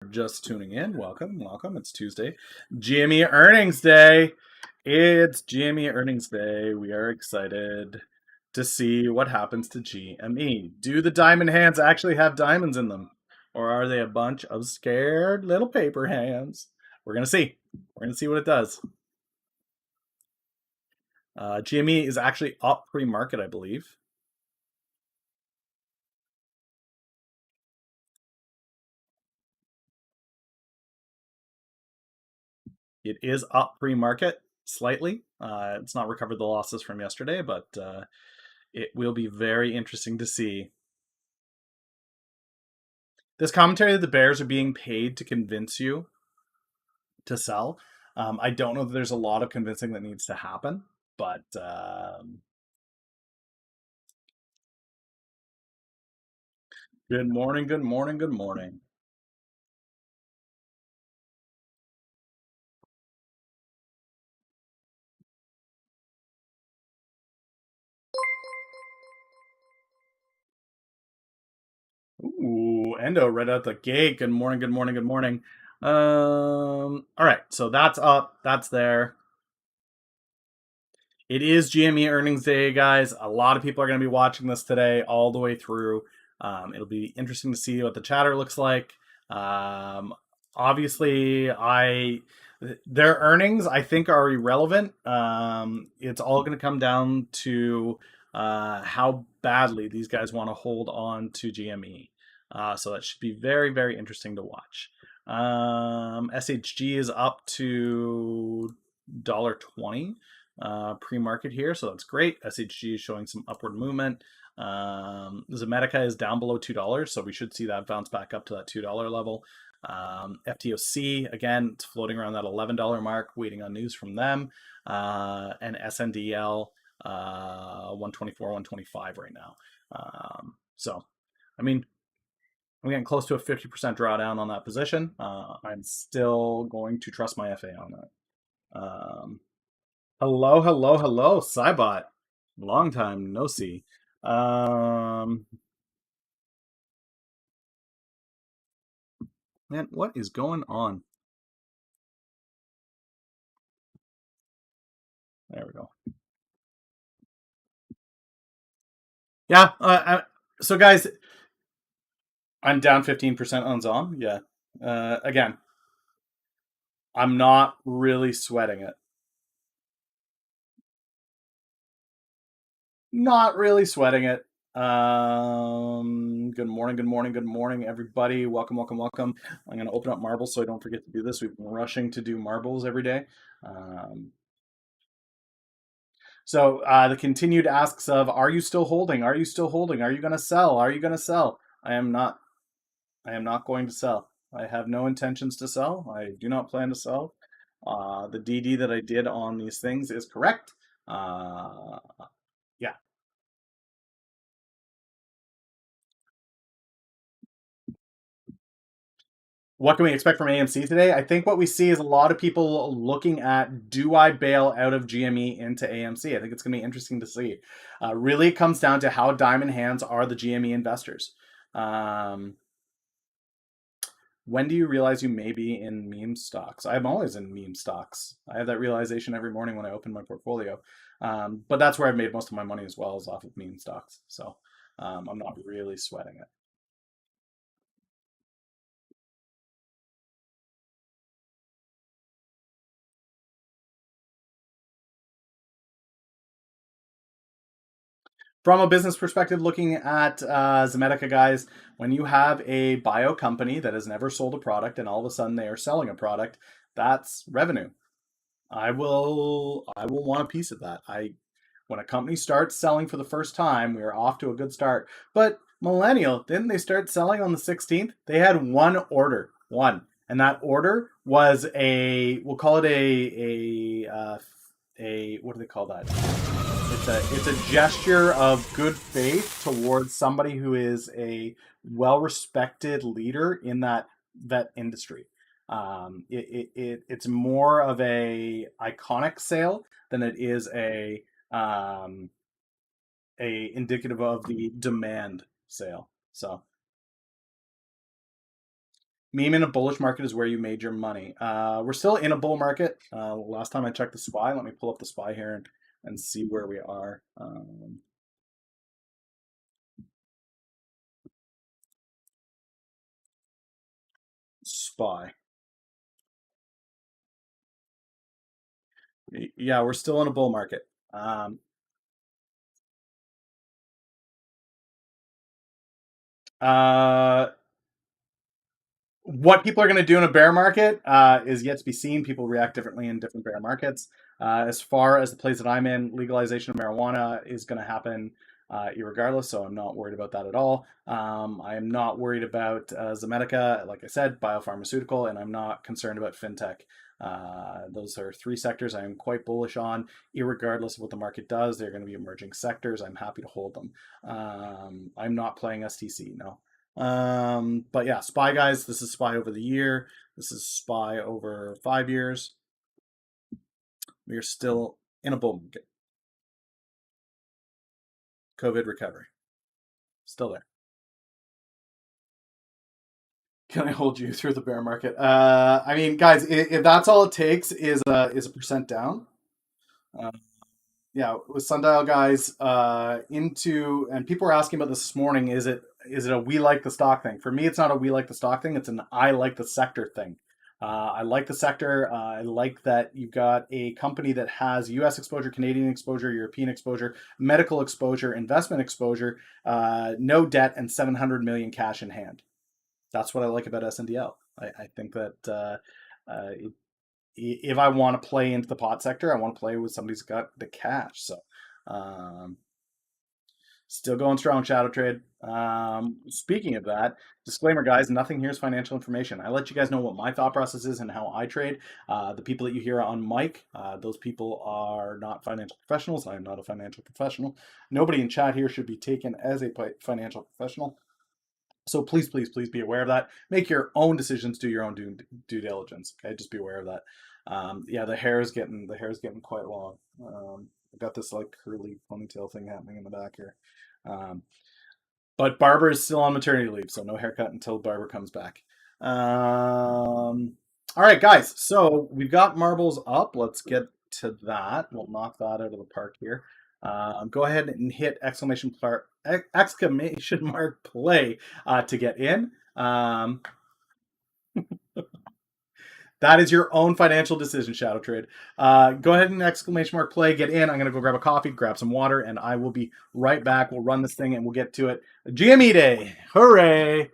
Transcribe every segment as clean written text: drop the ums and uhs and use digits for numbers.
Just tuning in, welcome. It's Tuesday, GME earnings day. It's GME earnings day. We are excited to see what happens to GME. Do the diamond hands actually have diamonds in them, or are they a bunch of scared little paper hands? We're gonna see. We're gonna see what it does. GME is actually up pre-market, I believe. It is up pre-market slightly. It's not recovered the losses from yesterday, but it will be very interesting to see. This commentary that the Bears are being paid to convince you to sell. I don't know that there's a lot of convincing that needs to happen, but good morning, good morning, good morning. Ooh, Endo right out the gate. Good morning, good morning, good morning. All right, so that's up, that's there. It is GME earnings day, guys. A lot of people are going to be watching this today all the way through. It'll be interesting to see what the chatter looks like. Obviously, their earnings I think are irrelevant. It's all going to come down to how badly these guys want to hold on to GME. So that should be very, very interesting to watch. SHG is up to $1.20 pre-market here, so that's great. SHG is showing some upward movement. Zomedica is down below $2, so we should see that bounce back up to that $2 level. FTOC, again, it's floating around that $11 mark, waiting on news from them. And SNDL, 124, 125 right now. So, I mean, I'm getting close to a 50% drawdown on that position. I'm still going to trust my FA on that. Hello, hello, hello, Cybot. Long time no see. Man, what is going on? There we go. Yeah. So, guys, I'm down 15% on ZOM. Yeah. Again, I'm not really sweating it. Not really sweating it. Good morning, good morning, good morning, everybody. Welcome, welcome, welcome. I'm going to open up marbles so I don't forget to do this. We've been rushing to do marbles every day. So the continued asks of, are you still holding? Are you still holding? Are you going to sell? Are you going to sell? I am not. I am not going to sell. I have no intentions to sell. I do not plan to sell. The DD that I did on these things is correct. Yeah. What can we expect from AMC today? I think what we see is a lot of people looking at, do I bail out of GME into AMC? I think it's going to be interesting to see. Really comes down to how diamond hands are the GME investors. When do you realize you may be in meme stocks? I'm always in meme stocks. I have that realization every morning when I open my portfolio. But that's where I've made most of my money as well, is off of meme stocks. So I'm not really sweating it. From a business perspective, looking at Zomedica, guys, when you have a bio company that has never sold a product and all of a sudden they are selling a product, that's revenue. I will want a piece of that. When a company starts selling for the first time, we are off to a good start. But Millennial, didn't they start selling on the 16th? They had one order, one, and that order was we'll call it a what do they call that? It's a gesture of good faith towards somebody who is a well-respected leader in that industry. It's more of a iconic sale than it is a indicative of the demand sale. So Meme in a bullish market is where you made your money. We're still in a bull market. Last time I checked the SPY, let me pull up the SPY here and see where we are. SPY. Yeah, we're still in a bull market. Um, uh, what people are going to do in a bear market is yet to be seen. People react differently in different bear markets. As far as the place that I'm in, legalization of marijuana is going to happen irregardless, so I'm not worried about that at all. I am not worried about Zomedica, like I said, biopharmaceutical, and I'm not concerned about fintech. Those are three sectors I am quite bullish on, irregardless of what the market does. They're going to be emerging sectors. I'm happy to hold them. I'm not playing STC, no. But yeah, SPY guys, this is SPY over the year. This is SPY over 5 years. We are still in a bull market. COVID recovery. Still there. Can I hold you through the bear market? I mean, guys, if that's all it takes is a percent down. Uh, yeah, with Sundial guys into and people were asking about this morning. Is it a we like the stock thing? For me, it's not a we like the stock thing. It's an I like the sector thing. I like the sector. I like that you've got a company that has U.S. exposure, Canadian exposure, European exposure, medical exposure, investment exposure, no debt, and 700 million cash in hand. That's what I like about SNDL. I think that uh, if I want to play into the pot sector, I want to play with somebody who's got the cash. So, um, still going strong, shadow trade. Speaking of that, disclaimer, guys, nothing here is financial information. I let you guys know what my thought process is and how I trade. The people that you hear on mic, those people are not financial professionals. I am not a financial professional. Nobody in chat here should be taken as a financial professional. So please, please, please be aware of that. Make your own decisions. Do your own due diligence. Okay, just be aware of that. Yeah, the hair is getting quite long. I got this like curly ponytail thing happening in the back here. Um, but Barber is still on maternity leave, so no haircut until Barber comes back. All right, guys. So we've got marbles up. Let's get to that. We'll knock that out of the park here. Go ahead and hit exclamation mark play to get in. That is your own financial decision, Shadow Trade. Go ahead and exclamation mark play, get in. I'm going to go grab a coffee, grab some water, and I will be right back. We'll run this thing and we'll get to it. GME Day. Hooray.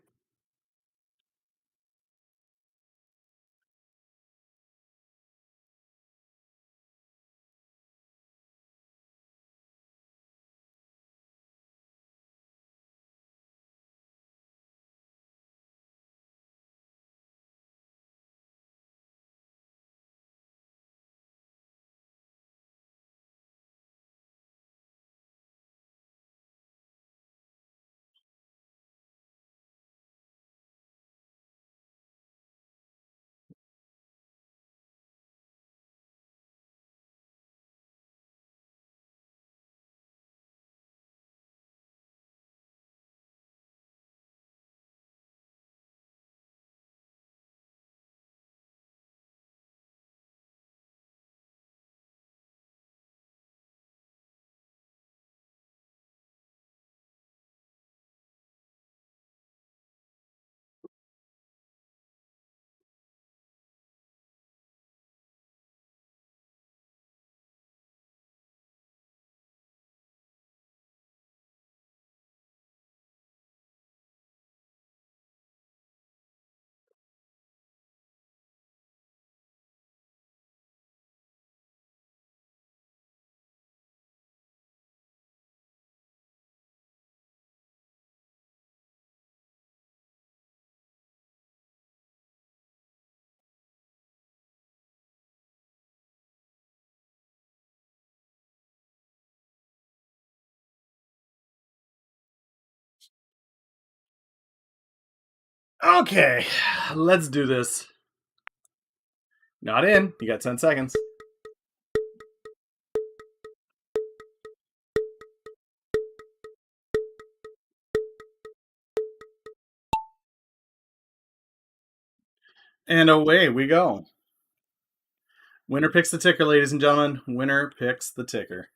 Okay, let's do this. Not in. You got 10 seconds. And away we go. Winner picks the ticker, ladies and gentlemen. Winner picks the ticker.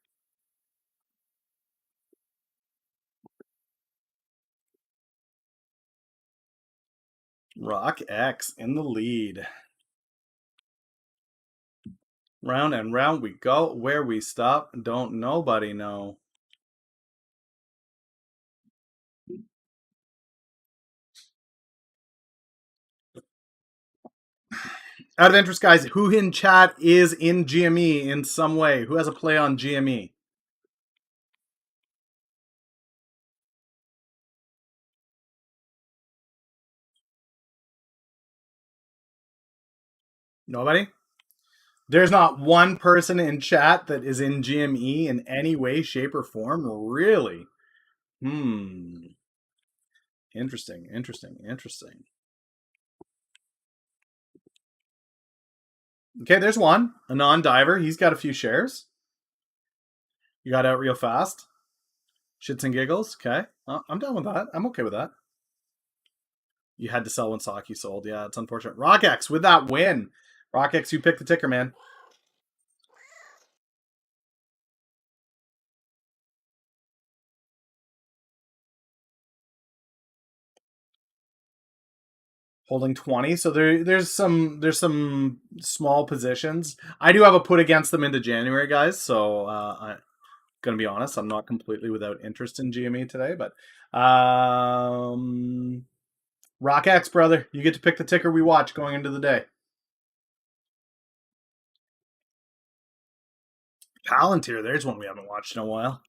Rock X in the lead. Round and round we go. Where we stop, don't nobody know. Out of interest, guys, who in chat is in GME in some way? Who has a play on GME? Nobody? There's not one person in chat that is in GME in any way, shape, or form? Really? Interesting, interesting, interesting. Okay, there's one. A non-diver. He's got a few shares. You got out real fast. Shits and giggles. Okay. I'm down with that. I'm okay with that. You had to sell when Saki sold. Yeah, it's unfortunate. RockX with that win. RockX, you pick the ticker, man. Holding 20. So there's some small positions. I do have a put against them into January, guys. So I'm gonna be honest, I'm not completely without interest in GME today, but RockX, brother, you get to pick the ticker we watch going into the day. Palantir, there's one we haven't watched in a while.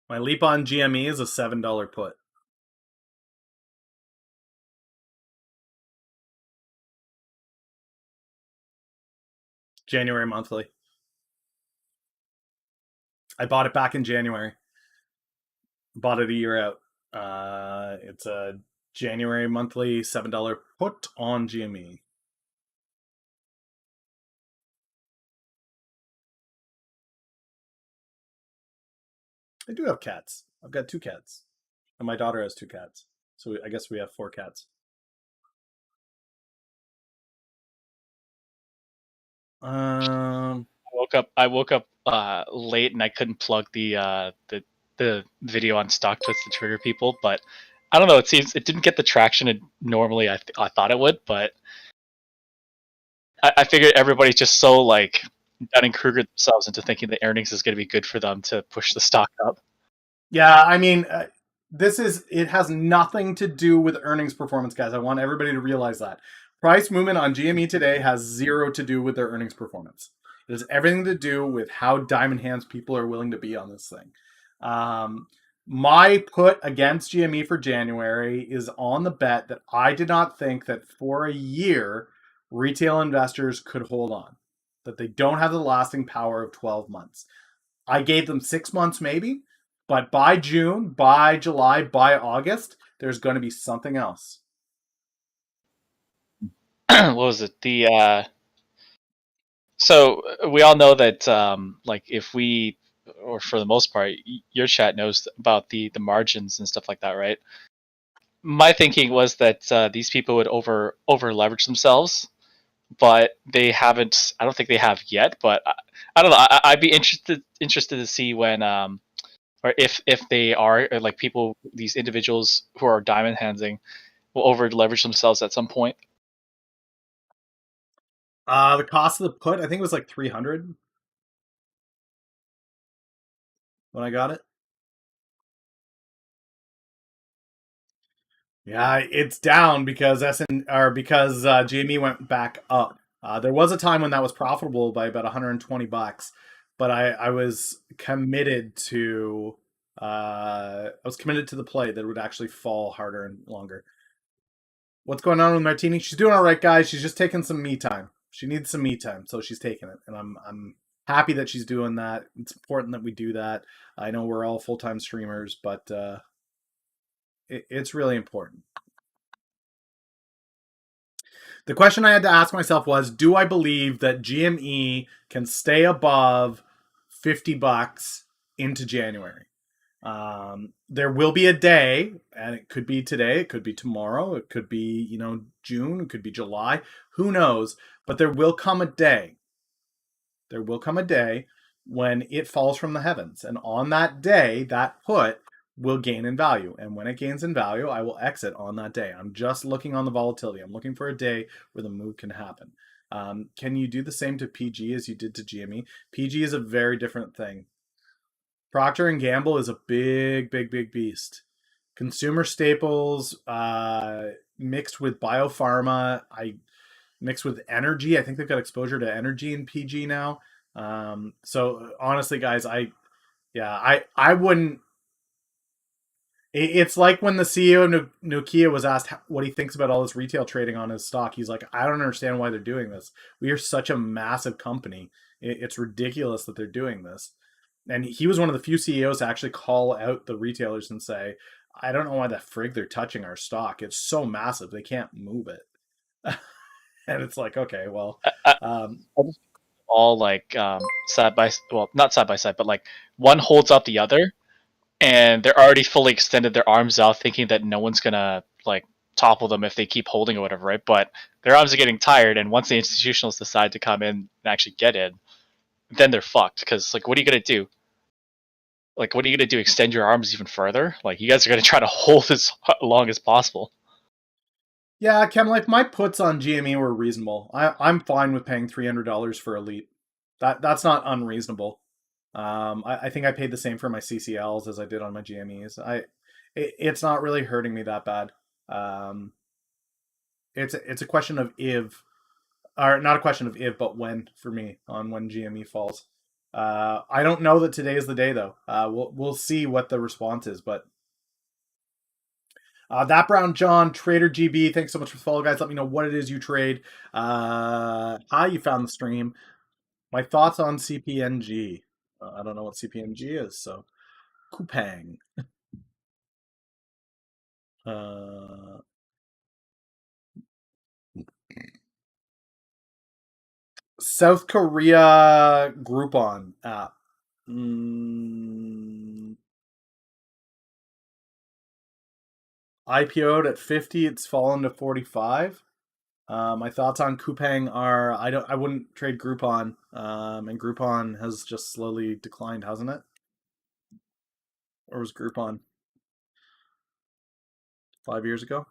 My leap on GME is a $7 put. January monthly. I bought it back in January. Bought it a year out. It's a January monthly $7 put on GME. I do have cats. I've got 2 cats, and my daughter has 2 cats. So I guess we have 4 cats. I woke up late and I couldn't plug the video on stock twists to trigger people, but I don't know. It seems it didn't get the traction it normally I thought it would, but I figured everybody's just so like Dunning Kruger themselves into thinking the earnings is going to be good for them to push the stock up. Yeah, I mean, it has nothing to do with earnings performance, guys. I want everybody to realize that. Price movement on GME today has zero to do with their earnings performance. It has everything to do with how diamond hands people are willing to be on this thing. Um, my put against GME for January is on the bet that I did not think that for a year retail investors could hold on, that they don't have the lasting power of 12 months. I gave them 6 months maybe, but by June, by July, by August, there's going to be something else. What was it? So we all know that like if we, or for the most part, your chat knows about the margins and stuff like that, right? My thinking was that these people would over leverage themselves, but they haven't. I don't think they have yet. But I don't know. I'd be interested to see when or if they are like people, these individuals who are diamond handing will over leverage themselves at some point. The cost of the put, I think it was like 300 when I got it. Yeah, it's down because GME went back up. There was a time when that was profitable by about 120 bucks, but I was committed to the play that it would actually fall harder and longer. What's going on with Martini? She's doing all right, guys. She's just taking some me time. She needs some me time, so she's taking it, and I'm happy that she's doing that. It's important that we do that. I know we're all full time streamers, but it's really important. The question I had to ask myself was, do I believe that GME can stay above $50 into January? There will be a day, and it could be today, it could be tomorrow, it could be, June, it could be July, who knows? But there will come a day. There will come a day when it falls from the heavens. And on that day, that put will gain in value. And when it gains in value, I will exit on that day. I'm just looking on the volatility. I'm looking for a day where the move can happen. Can you do the same to PG as you did to GME? PG is a very different thing. Procter and Gamble is a big, big, big beast. Consumer staples mixed with biopharma. I mixed with energy. I think they've got exposure to energy in PG now. So honestly, guys, I wouldn't. It's like when the CEO of Nokia was asked what he thinks about all this retail trading on his stock. He's like, I don't understand why they're doing this. We are such a massive company. It's ridiculous that they're doing this. And he was one of the few CEOs to actually call out the retailers and say, I don't know why the frig they're touching our stock. It's so massive. They can't move it. And it's like, okay, well, I, I, um, I just all like side by well, not side by side, but like one holds up the other, and they're already fully extended their arms out, thinking that no one's gonna like topple them if they keep holding or whatever, right? But their arms are getting tired, and once the institutionals decide to come in and actually get in, then they're fucked. Because like, what are you gonna do? Like, what are you gonna do? Extend your arms even further? Like, you guys are gonna try to hold as long as possible. yeah, Chem Life, my puts on GME were reasonable. I'm fine with paying $300 for Elite. That's not unreasonable. I think I paid the same for my CCLs as I did on my GMEs. It's not really hurting me that bad. Um, it's a question of if, or not a question of if, but when for me on when GME falls. I don't know that today is the day though. We'll see what the response is, but that Brown John, Trader GB, thanks so much for the follow, guys. Let me know what it is you trade, how you found the stream. My thoughts on CPNG. I don't know what CPNG is, so Kupang. Uh, South Korea Groupon app. IPO'd at 50. It's fallen to 45. My thoughts on Kupang are I wouldn't trade Groupon. And Groupon has just slowly declined, hasn't it? Or was Groupon 5 years ago?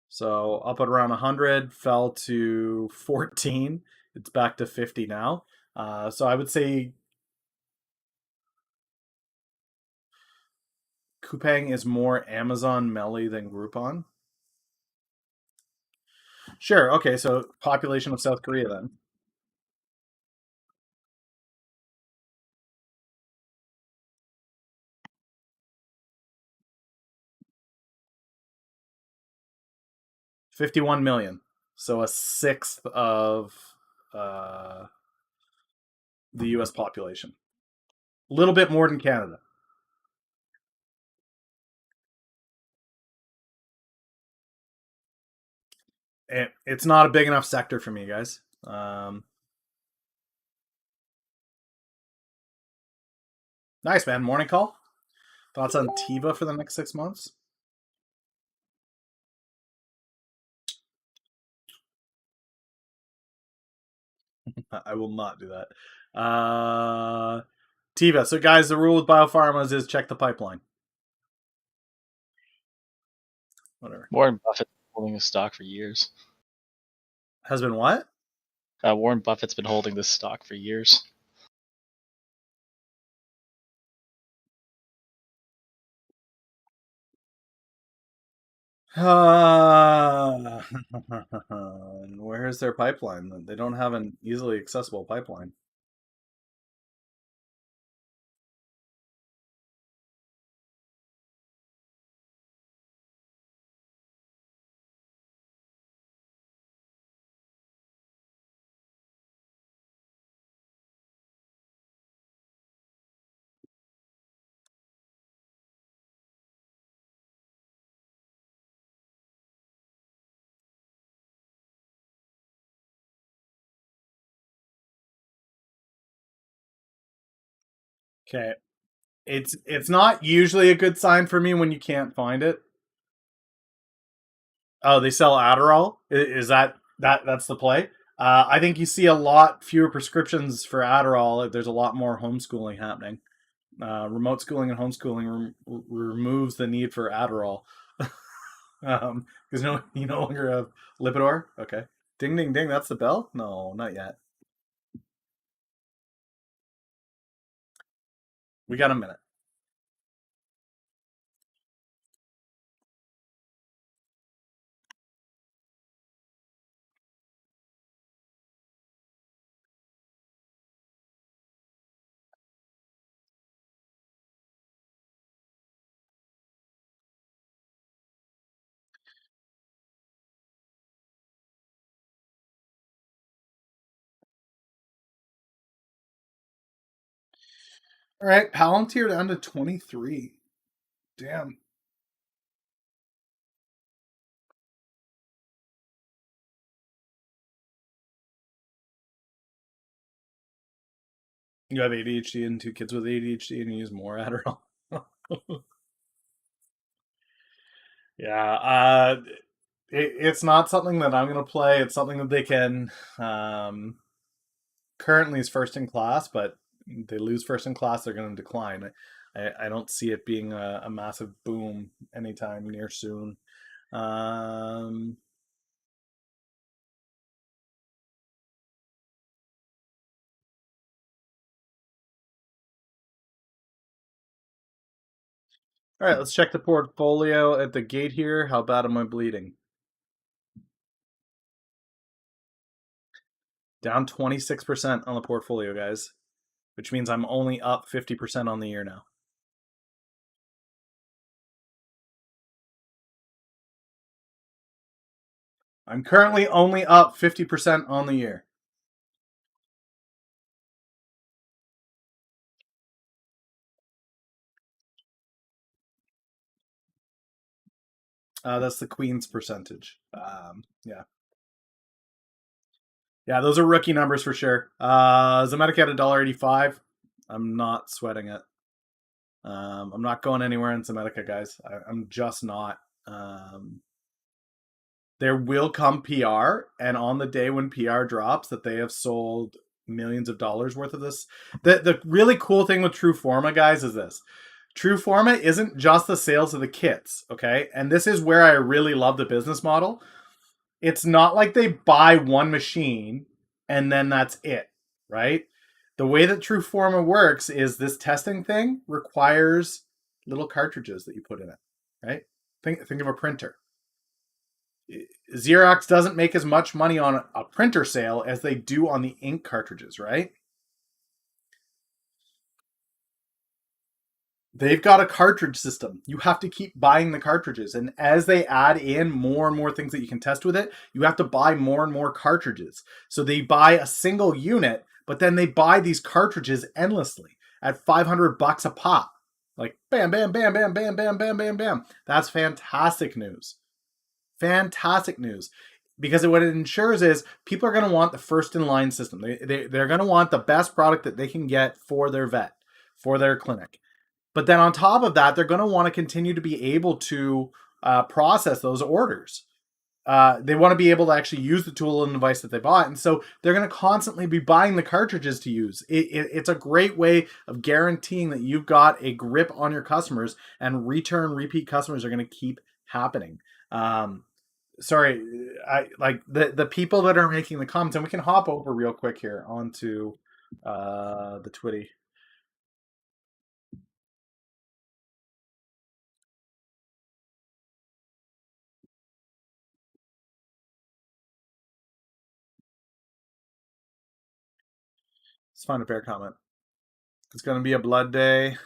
So up at around 100, fell to 14. It's back to 50 now. So I would say Kupang is more Amazon Melly than Groupon. Sure. Okay. So population of South Korea then. $51 million. So a sixth of uh, the U.S. population. A little bit more than Canada. It's not a big enough sector for me, guys. Nice, man. Morning call. Thoughts on Tiva for the next 6 months? I will not do that. Tiva. So, guys, the rule with biopharmas is check the pipeline. Whatever. Warren Buffett holding this stock for years. Has been what? Warren Buffett's been holding this stock for years. Where's their pipeline? They don't have an easily accessible pipeline. Okay. It's not usually a good sign for me when you can't find it. Oh, they sell Adderall. Is that's the play? I think you see a lot fewer prescriptions for Adderall. There's a lot more homeschooling happening. Remote schooling and homeschooling removes the need for Adderall because no, you no longer have Lipitor. Okay, ding ding ding. That's the bell. No, not yet. We got a minute. All right, Palantir down to 23. Damn. You have ADHD and two kids with ADHD, and you use more Adderall. Yeah, it's not something that I'm going to play. It's something that they can. Um, Currently is first in class, but they lose first in class, they're going to decline. I don't see it being a massive boom anytime near soon. Um, all right, let's check the portfolio at the gate here. How bad am I bleeding? Down 26% on the portfolio, guys, which means I'm only up 50% on the year now. I'm currently only up 50% on the year. That's the Queen's percentage. Yeah. Yeah, those are rookie numbers for sure. Zemetic at $1.85. I'm not sweating it. I'm not going anywhere in Zemetica, guys. I'm just not. Um, there will come PR, and on the day when PR drops, that they have sold millions of dollars worth of this. The really cool thing with True Forma, guys, is this. True Forma isn't just the sales of the kits, okay? And this is where I really love the business model. It's not like they buy one machine and then that's it, right? The way that True Forma works is this testing thing requires little cartridges that you put in it, right? Think of a printer. Xerox doesn't make as much money on a printer sale as they do on the ink cartridges, right? They've got a cartridge system. You have to keep buying the cartridges. And as they add in more and more things that you can test with it, you have to buy more and more cartridges. So they buy a single unit, but then they buy these cartridges endlessly at $500 a pop. Like bam, bam, bam, bam, bam, bam, bam, bam, bam. That's fantastic news. Fantastic news. Because what it ensures is people are going to want the first in line system. They're going to want the best product that they can get for their vet, for their clinic. But then on top of that, they're going to want to continue to be able to process those orders. They want to be able to actually use the tool and device that they bought. And so they're going to constantly be buying the cartridges to use. It's a great way of guaranteeing that you've got a grip on your customers, and repeat customers are going to keep happening. Sorry, I like the people that are making the comments, and we can hop over real quick here onto the Twitty. Let's find a fair comment. It's going to be a blood day.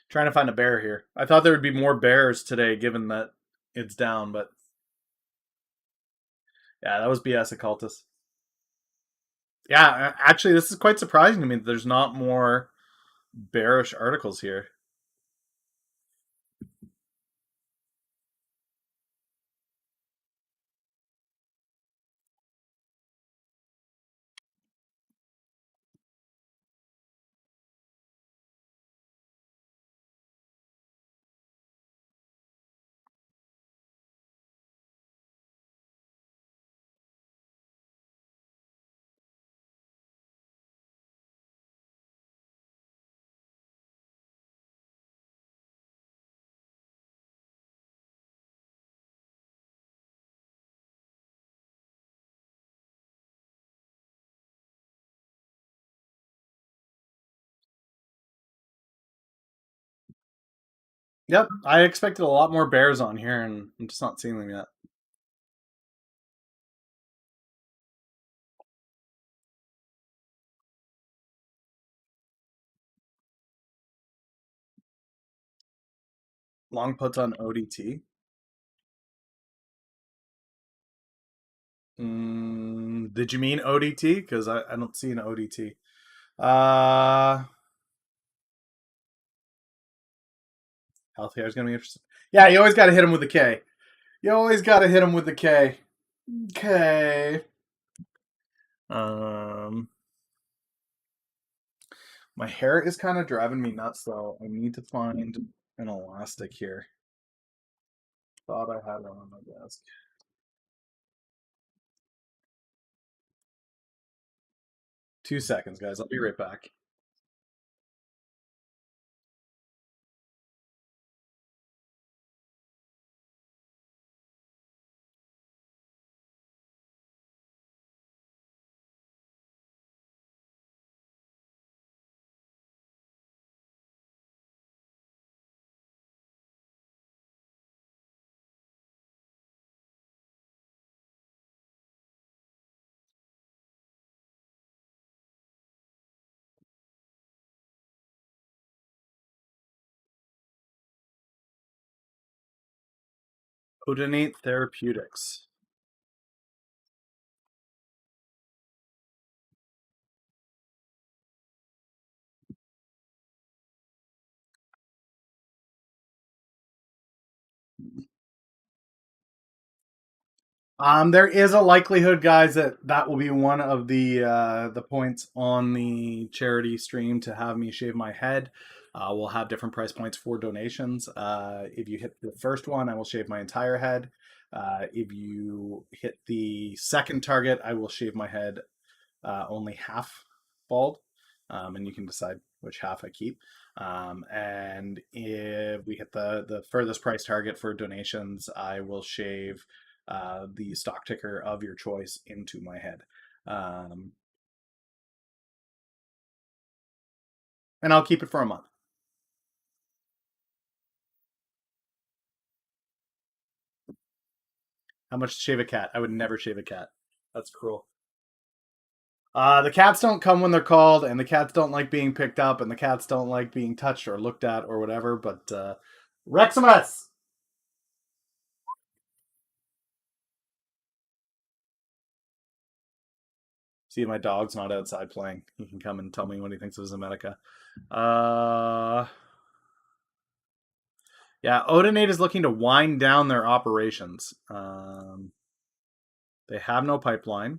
Trying to find a bear here. I thought there would be more bears today, given that it's down, but yeah, that was BS occultist. Yeah, actually, this is quite surprising to me that there's not more bearish articles here. Yep, I expected a lot more bears on here, and I'm just not seeing them yet. Long puts on ODT. Did you mean ODT? Because I don't see an ODT. Healthcare is going to be interesting. Yeah, you always got to hit him with the K. You always got to hit him with the K. Okay. Um, my hair is kind of driving me nuts, though. I need to find an elastic here. Thought I had one on my desk. 2 seconds, guys. I'll be right back. Odinate Therapeutics. There is a likelihood, guys, that that will be one of the points on the charity stream to have me shave my head. We'll have different price points for donations. If you hit the first one, I will shave my entire head. If you hit the second target, I will shave my head only half bald, and you can decide which half I keep. And if we hit the furthest price target for donations, I will shave the stock ticker of your choice into my head. Um, and I'll keep it for a month. How much to shave a cat? I would never shave a cat. That's cruel. The cats don't come when they're called, and the cats don't like being picked up, and the cats don't like being touched or looked at or whatever. But Reximus, see, my dog's not outside playing. He can come and tell me what he thinks of Zemetica. Uh, yeah, Odinate is looking to wind down their operations. They have no pipeline.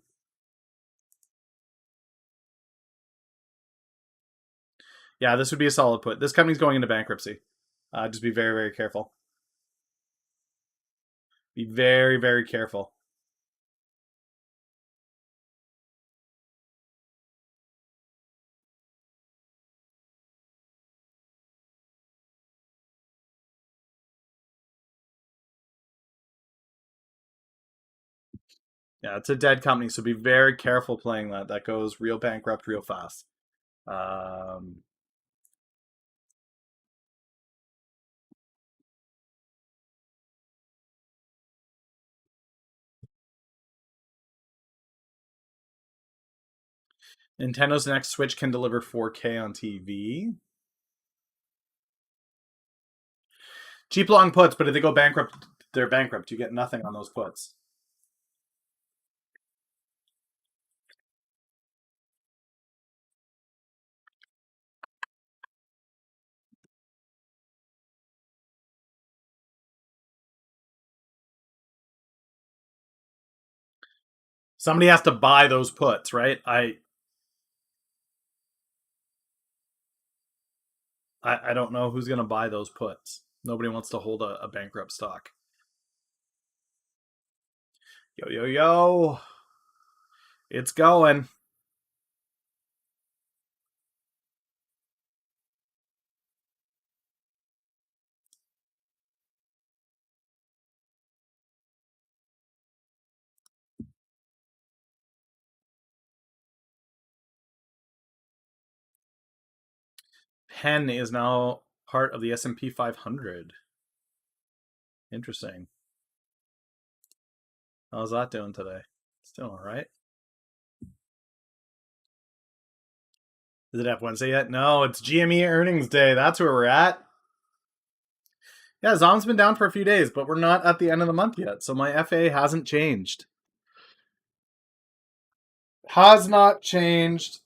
Yeah, this would be a solid put. This company's going into bankruptcy. Just be very, very careful. Be very, very careful. Yeah, it's a dead company, so be very careful playing that. That goes real bankrupt real fast. Um, Nintendo's next Switch can deliver 4K on TV. Cheap long puts, but if they go bankrupt, they're bankrupt. You get nothing on those puts. Somebody has to buy those puts, right? I don't know who's going to buy those puts. Nobody wants to hold a bankrupt stock. Yo, yo, yo. It's going. Penn is now part of the S&P 500. Interesting. How's that doing today? It's doing all right. Is it F Wednesday yet? No, it's GME earnings day. That's where we're at. Yeah, ZOM's been down for a few days, but we're not at the end of the month yet, so my FA hasn't changed. Has not changed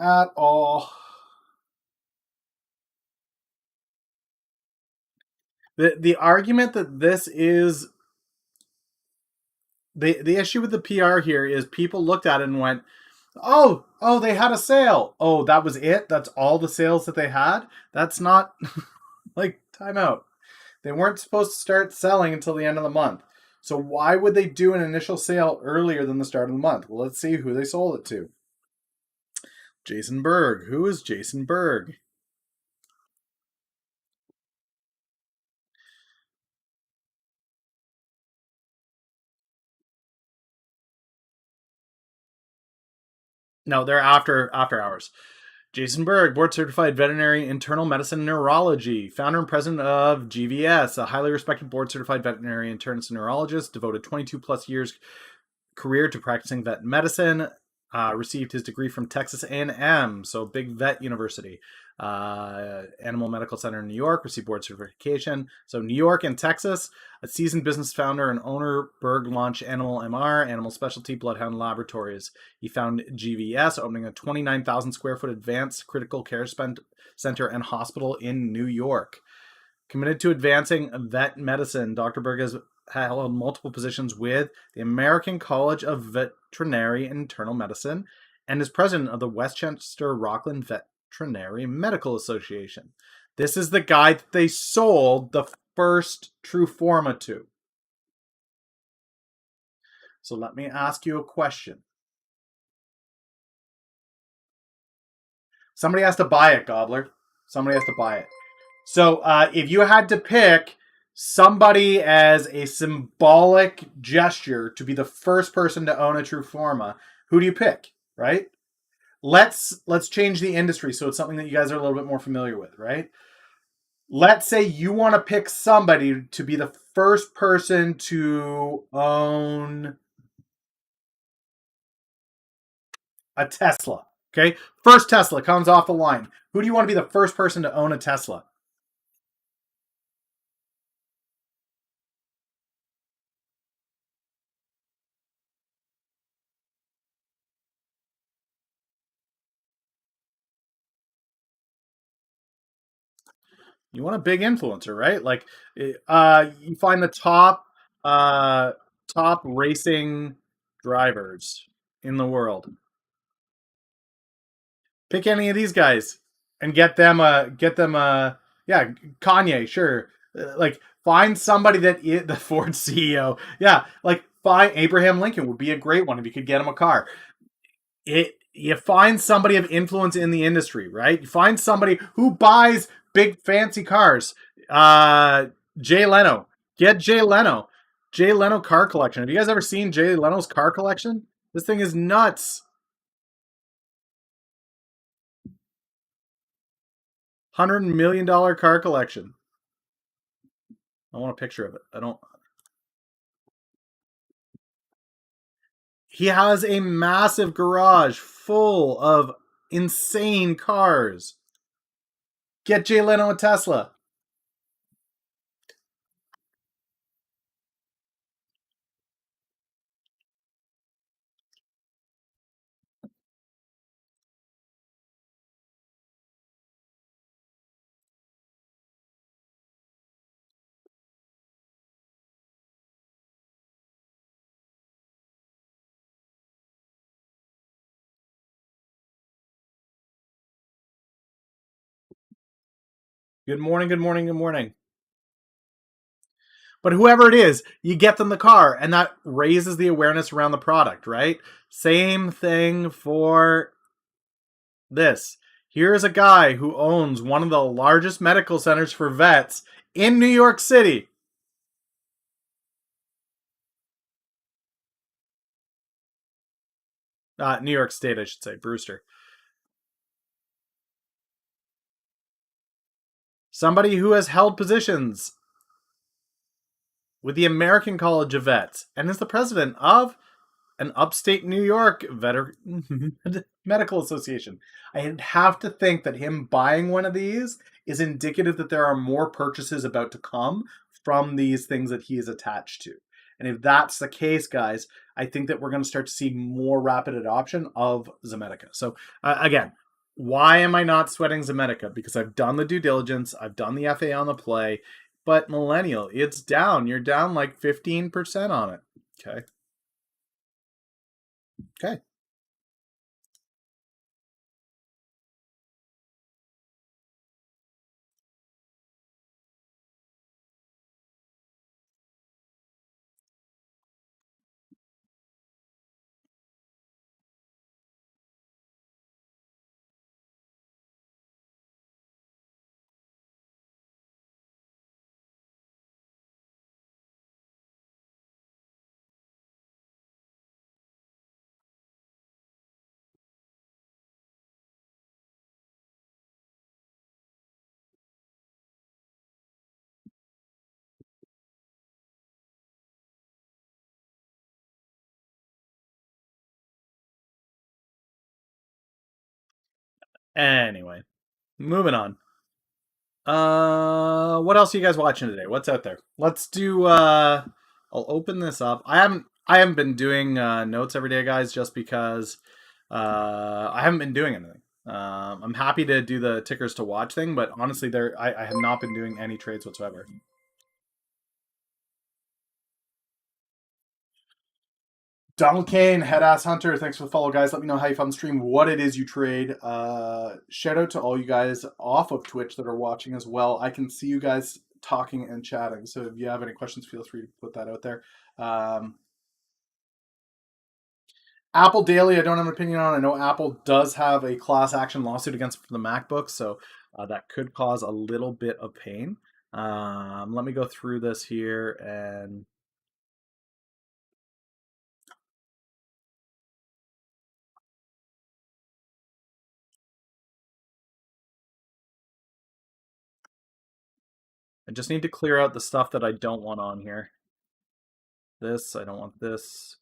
at all. The argument that this is the issue with the PR here is people looked at it and went, oh, they had a sale. Oh, that was it? That's all the sales that they had? That's not like timeout. They weren't supposed to start selling until the end of the month. So why would they do an initial sale earlier than the start of the month? Well, let's see who they sold it to. Jason Berg. Who is Jason Berg? No, they're after hours. Jason Berg, board certified veterinary internal medicine neurology, founder and president of GVS, a highly respected board certified veterinary internist neurologist, devoted 22 plus years career to practicing vet medicine. Received his degree from Texas A&M, so big vet university. Animal Medical Center in New York, received board certification. So New York and Texas. A seasoned business founder and owner, Berg launched Animal MR, Animal Specialty Bloodhound Laboratories. He found GVS, opening a 29,000 square foot advanced critical care center and hospital in New York. Committed to advancing vet medicine, Dr. Berg has held multiple positions with the American College of Veterinary Internal Medicine and is president of the Westchester Rockland Veterinary Medical Association. This is the guy that they sold the first Truforma to. So let me ask you a question. Somebody has to buy it, Gobbler. Somebody has to buy it. So if you had to pick somebody as a symbolic gesture to be the first person to own a Truforma, who do you pick, right? Let's change the industry so it's something that you guys are a little bit more familiar with, right? Let's say you want to pick somebody to be the first person to own a Tesla, okay? First Tesla comes off the line. Who do you want to be the first person to own a Tesla? You want a big influencer, right? Like, you find the top racing drivers in the world. Pick any of these guys and get them yeah, Kanye, sure. Like, find somebody that is the Ford CEO. Yeah, like find Abraham Lincoln would be a great one if you could get him a car. You find somebody of influence in the industry, right? You find somebody who buys big fancy cars. Jay Leno. Get Jay Leno. Jay Leno car collection. Have you guys ever seen Jay Leno's car collection? This thing is nuts. $100 million car collection. I want a picture of it. I don't. He has a massive garage full of insane cars. Get Jay Leno a Tesla. Good morning, good morning, good morning. But whoever it is, you get them the car, and that raises the awareness around the product, right? Same thing for this. Here's a guy who owns one of the largest medical centers for vets in New York City. New York State, I should say, Brewster. somebody who has held positions with the American College of Vets and is the president of an upstate New York veteran medical association. I'd have to think that him buying one of these is indicative that there are more purchases about to come from these things that he is attached to. And if that's the case, guys, I think that we're going to start to see more rapid adoption of Zomedica. So again, why am I not sweating Zomedica? Because I've done the due diligence, I've done the FA on the play, but Millennial, it's down. You're down like 15% on it. Okay. Okay. Anyway, moving on. What else are you guys watching today? What's out there? Let's do I'll open this up. I haven't been doing notes every day, guys, just because I haven't been doing anything. I'm happy to do the tickers to watch thing, but honestly, I have not been doing any trades whatsoever. Donald Kane, Head Ass Hunter, thanks for the follow, guys. Let me know how you found the stream, what it is you trade. Shout out to all you guys off of Twitch that are watching as well. I can see you guys talking and chatting, so if you have any questions, feel free to put that out there. Apple Daily, I don't have an opinion on. I know Apple does have a class action lawsuit against the MacBook, so that could cause a little bit of pain. Let me go through this here and I just need to clear out the stuff that I don't want on here. This, I don't want this.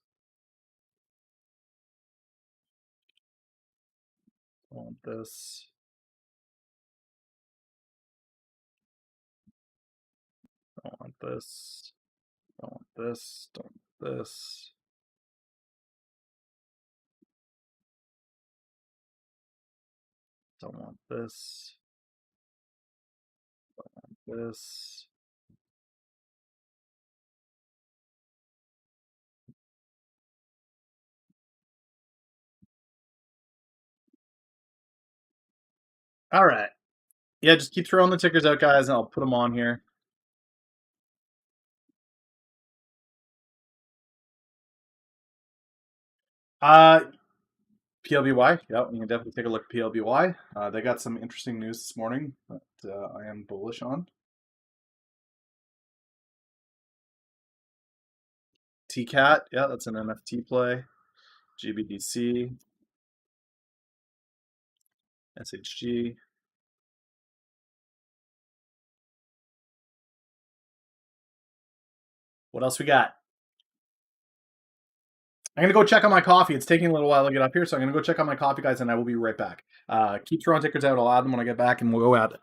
I want this. Don't want this. Don't want this. Don't want this. Don't want this. Don't want this. All right. Yeah, just keep throwing the tickers out, guys, and I'll put them on here. PLBY, yeah, you can definitely take a look at PLBY. They got some interesting news this morning that I am bullish on. TCAT, yeah, that's an NFT play. GBDC, SHG. What else we got? I'm gonna go check on my coffee. It's taking a little while to get up here, so I'm gonna go check on my coffee, guys, and I will be right back. Keep throwing tickers out. I'll add them when I get back, and we'll go at it.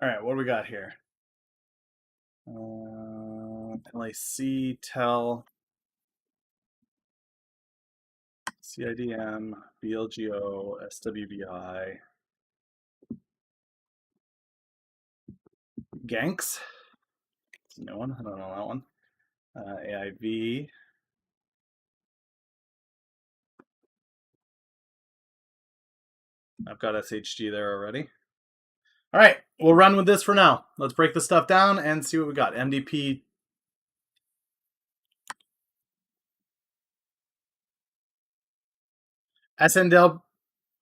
All right, what do we got here? LAC, TEL, CIDM, BLGO, SWBI, Ganks. No one. I don't know that one. AIV. I've got SHG there already. All right, we'll run with this for now. Let's break the stuff down and see what we got. MDP. SNDL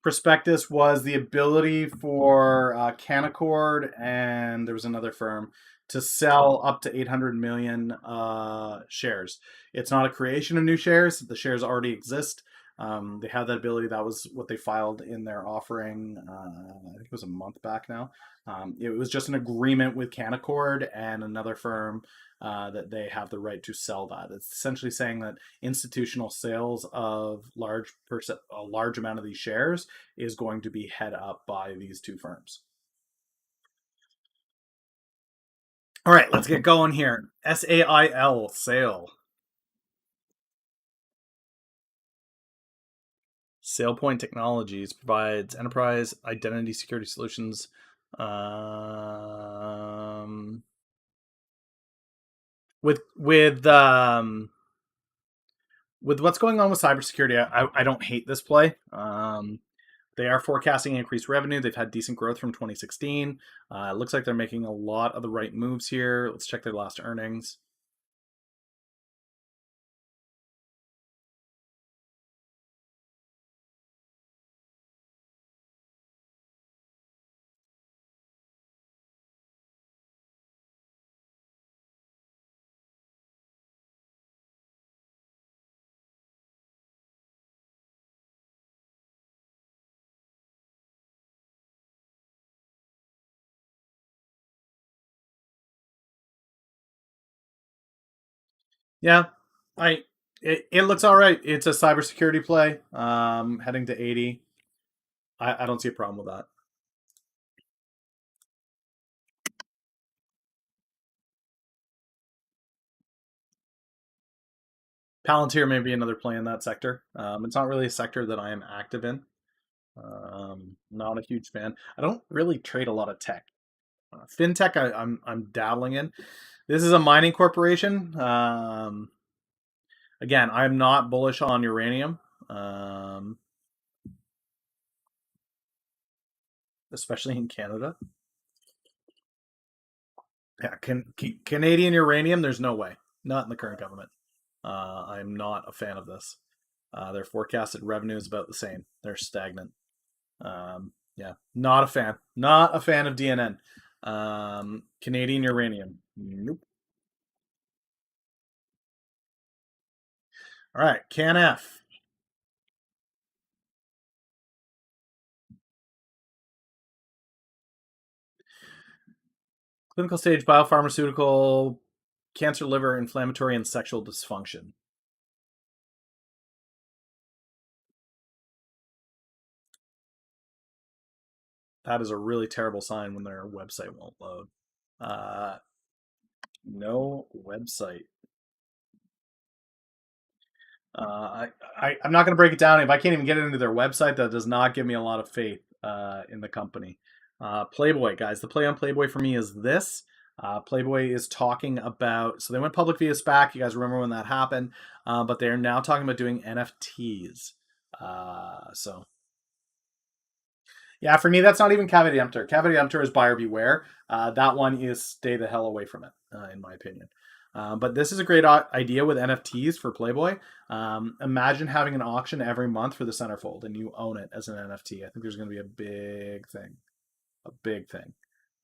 prospectus was the ability for Canaccord and there was another firm to sell up to 800 million shares. It's not a creation of new shares. The shares already exist. They have that ability. That was what they filed in their offering. I think it was a month back now. It was just an agreement with Canaccord and another firm that they have the right to sell that. It's essentially saying that institutional sales of a large amount of these shares is going to be head up by these two firms. All right, let's get going here. SAIL, SAIL. SailPoint Technologies provides enterprise identity security solutions. With what's going on with cybersecurity, I don't hate this play. They are forecasting increased revenue. They've had decent growth from 2016. It looks like they're making a lot of the right moves here. Let's check their last earnings. Yeah, it looks all right. It's a cybersecurity play. Heading to 80. I don't see a problem with that. Palantir may be another play in that sector. It's not really a sector that I am active in. Not a huge fan. I don't really trade a lot of tech. Fintech, I'm dabbling in. This is a mining corporation. Again, I'm not bullish on uranium, especially in Canada. Yeah, Canadian uranium, there's no way. Not in the current government. I'm not a fan of this. Their forecasted revenue is about the same. They're stagnant. Yeah, not a fan. Not a fan of DNN. Canadian uranium. Nope. All right, CanF. Clinical stage biopharmaceutical, cancer, liver, inflammatory, and sexual dysfunction. That is a really terrible sign when their website won't load. Uh, no website. I'm not going to break it down. If I can't even get it into their website, that does not give me a lot of faith in the company. Playboy, guys. The play on Playboy for me is this. Playboy is talking about, so they went public via SPAC. You guys remember when that happened, but they're now talking about doing NFTs. So yeah, for me, that's not even Cavity Emptor. Cavity Emptor is buyer beware. That one is stay the hell away from it, in my opinion. But this is a great idea with NFTs for Playboy. Imagine having an auction every month for the centerfold and you own it as an NFT. I think there's going to be a big thing. A big thing.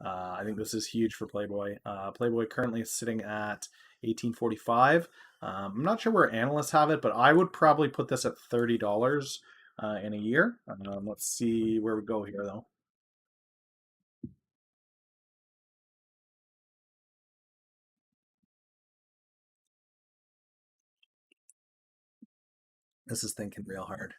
I think this is huge for Playboy. Playboy currently is sitting at 1845. I'm not sure where analysts have it, but I would probably put this at $30 in a year. Let's see where we go here, though. This is thinking real hard.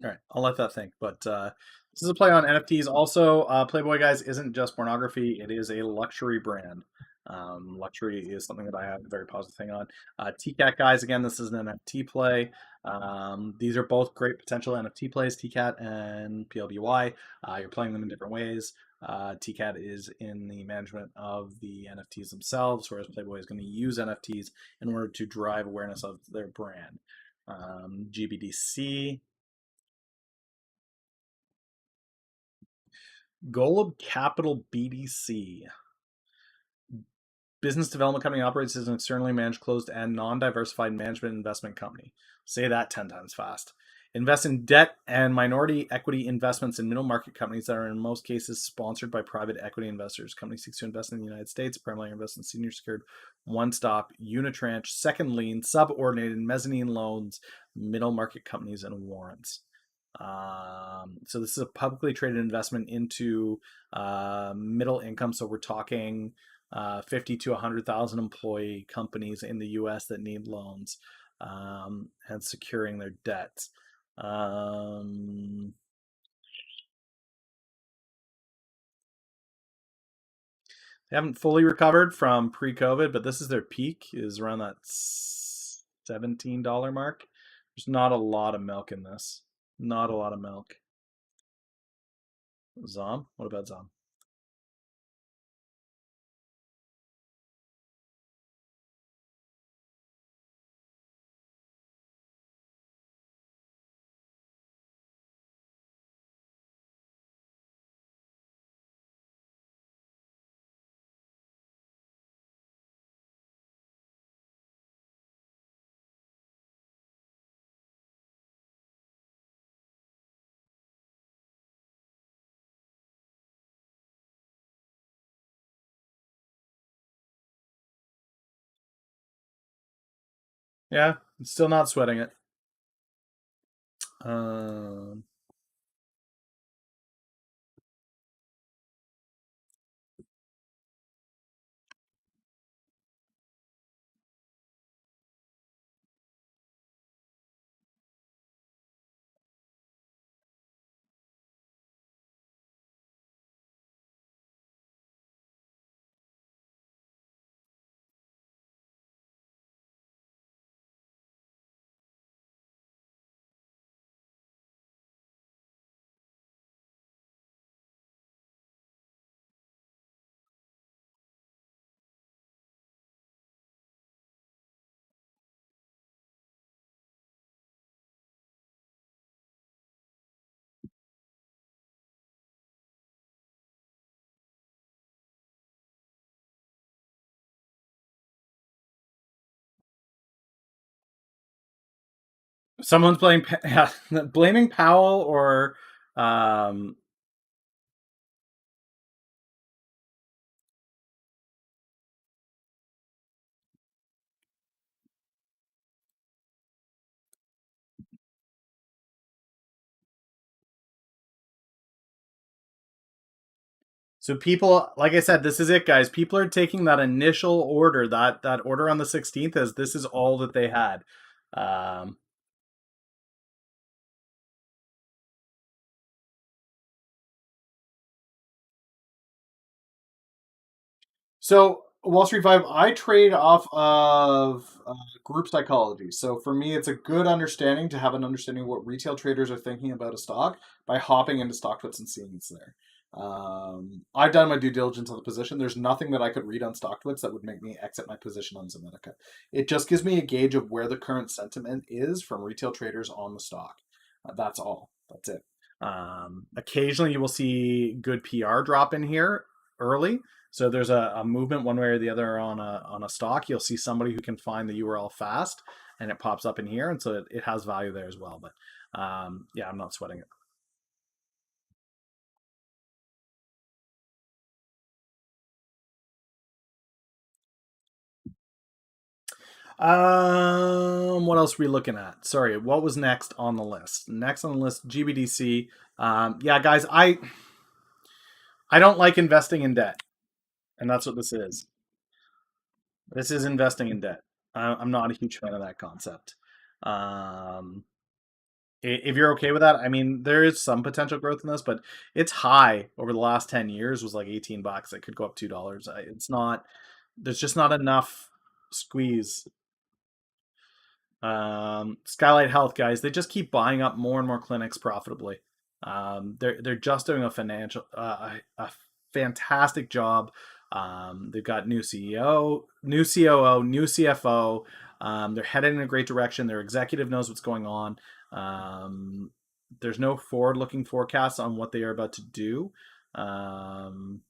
All right, I'll let that think. But this is a play on NFTs. Also, Playboy guys isn't just pornography; it is a luxury brand. Luxury is something that I have a very positive thing on. TCAT guys, again, this is an NFT play. These are both great potential NFT plays, TCAT and PLBY. You're playing them in different ways. TCAT is in the management of the NFTs themselves, whereas Playboy is going to use NFTs in order to drive awareness of their brand. GBDC. Golub Capital BDC. Business development company operates as an externally managed, closed and non-diversified management investment company. Say that 10 times fast. Invest in debt and minority equity investments in middle market companies that are in most cases sponsored by private equity investors. Company seeks to invest in the United States, primarily invest in senior secured one-stop, unitranche, second lien, subordinated mezzanine loans, middle market companies, and warrants. So this is a publicly traded investment into middle income. So we're talking 50 to 100,000 employee companies in the U.S. that need loans and securing their debts. They haven't fully recovered from pre-COVID, but this is their peak, is around that $17 mark. There's not a lot of milk in this. Not a lot of milk. ZOM? What about ZOM? Yeah, still not sweating it. Um, Someone's blaming yeah, blaming Powell or um, so people, like I said, this is it, guys. People are taking that initial order, that order on the 16th, as this is all that they had. Um, So Wall Street Five, I trade off of group psychology. So for me, it's a good understanding to have an understanding of what retail traders are thinking about a stock by hopping into StockTwits and seeing it's there. I've done my due diligence on the position. There's nothing that I could read on StockTwits that would make me exit my position on Zomedica. It just gives me a gauge of where the current sentiment is from retail traders on the stock. That's all. That's it. Occasionally, you will see good PR drop in here early. So there's a movement one way or the other on a stock. You'll see somebody who can find the URL fast, and it pops up in here, and so it has value there as well. But yeah, I'm not sweating it. What else are we looking at? Sorry, what was next on the list? Next on the list, GBDC. Yeah, guys, I don't like investing in debt, and that's what this is. This is investing in debt. I'm not a huge fan of that concept. Um, if you're okay with that, I mean, there is some potential growth in this, but it's high over the last 10 years was like $18. It could go up $2. It's not, there's just not enough squeeze. Skylight Health guys, they just keep buying up more and more clinics profitably. They're just doing a a fantastic job. They've got new CEO, new COO, new CFO. They're headed in a great direction. Their executive knows what's going on. Um, there's no forward-looking forecasts on what they are about to do. Um,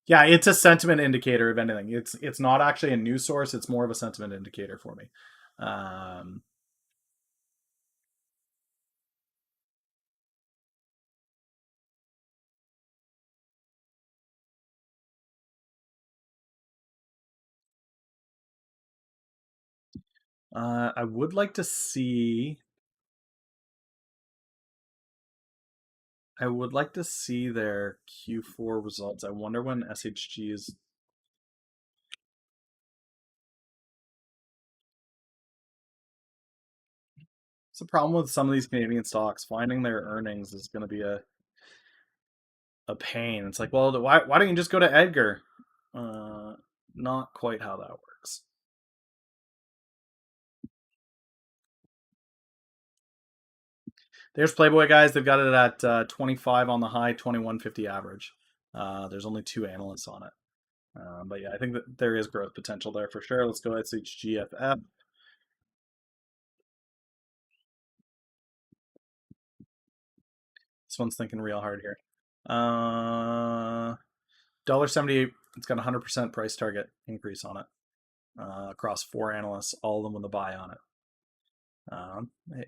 yeah, it's a sentiment indicator of anything. It's not actually a news source. It's more of a sentiment indicator for me. Um, I would like to see. I would like to see their Q4 results. I wonder when SHG is. It's a problem with some of these Canadian stocks. Finding their earnings is going to be a pain. It's like, well, why don't you just go to Edgar? Uh, Not quite how that works. There's Playboy guys. They've got it at 25 on the high, 21.50 average. There's only two analysts on it. But yeah, I think that there is growth potential there for sure. Let's go SHGFF. This one's thinking real hard here. $1.78. It's got a 100% price target increase on it across four analysts, all of them with a buy on it.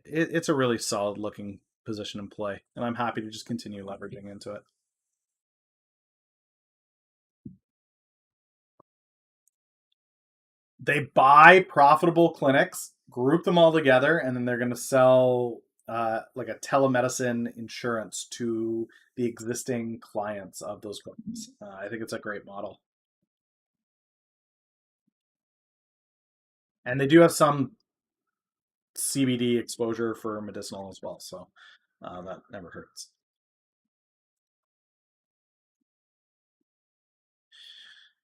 It's a really solid looking position in play, and I'm happy to just continue leveraging into it. They buy profitable clinics, group them all together, and then they're going to sell like a telemedicine insurance to the existing clients of those clinics. I think it's a great model, and they do have some CBD exposure for medicinal as well, so that never hurts.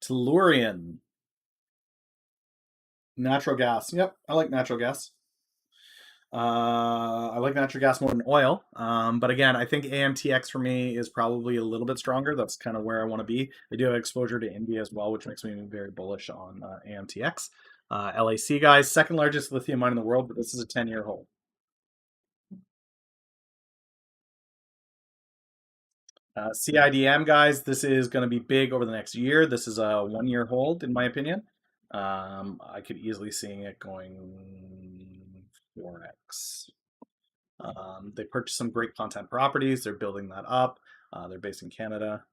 Tellurian, natural gas. Yep, I like natural gas. I like natural gas more than oil. But again, I think AMTX for me is probably a little bit stronger. That's kind of where I want to be. I do have exposure to India as well, which makes me very bullish on AMTX. LAC guys, second largest lithium mine in the world, but this is a 10-year hold. CIDM guys, this is going to be big over the next year. This is a 1-year hold, in my opinion. I could easily see it going 4x. They purchased some great content properties. They're building that up. They're based in Canada.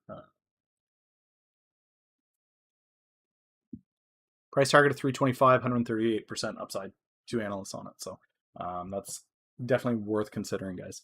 Price target of 325, 138% upside. Two analysts on it. So that's definitely worth considering, guys.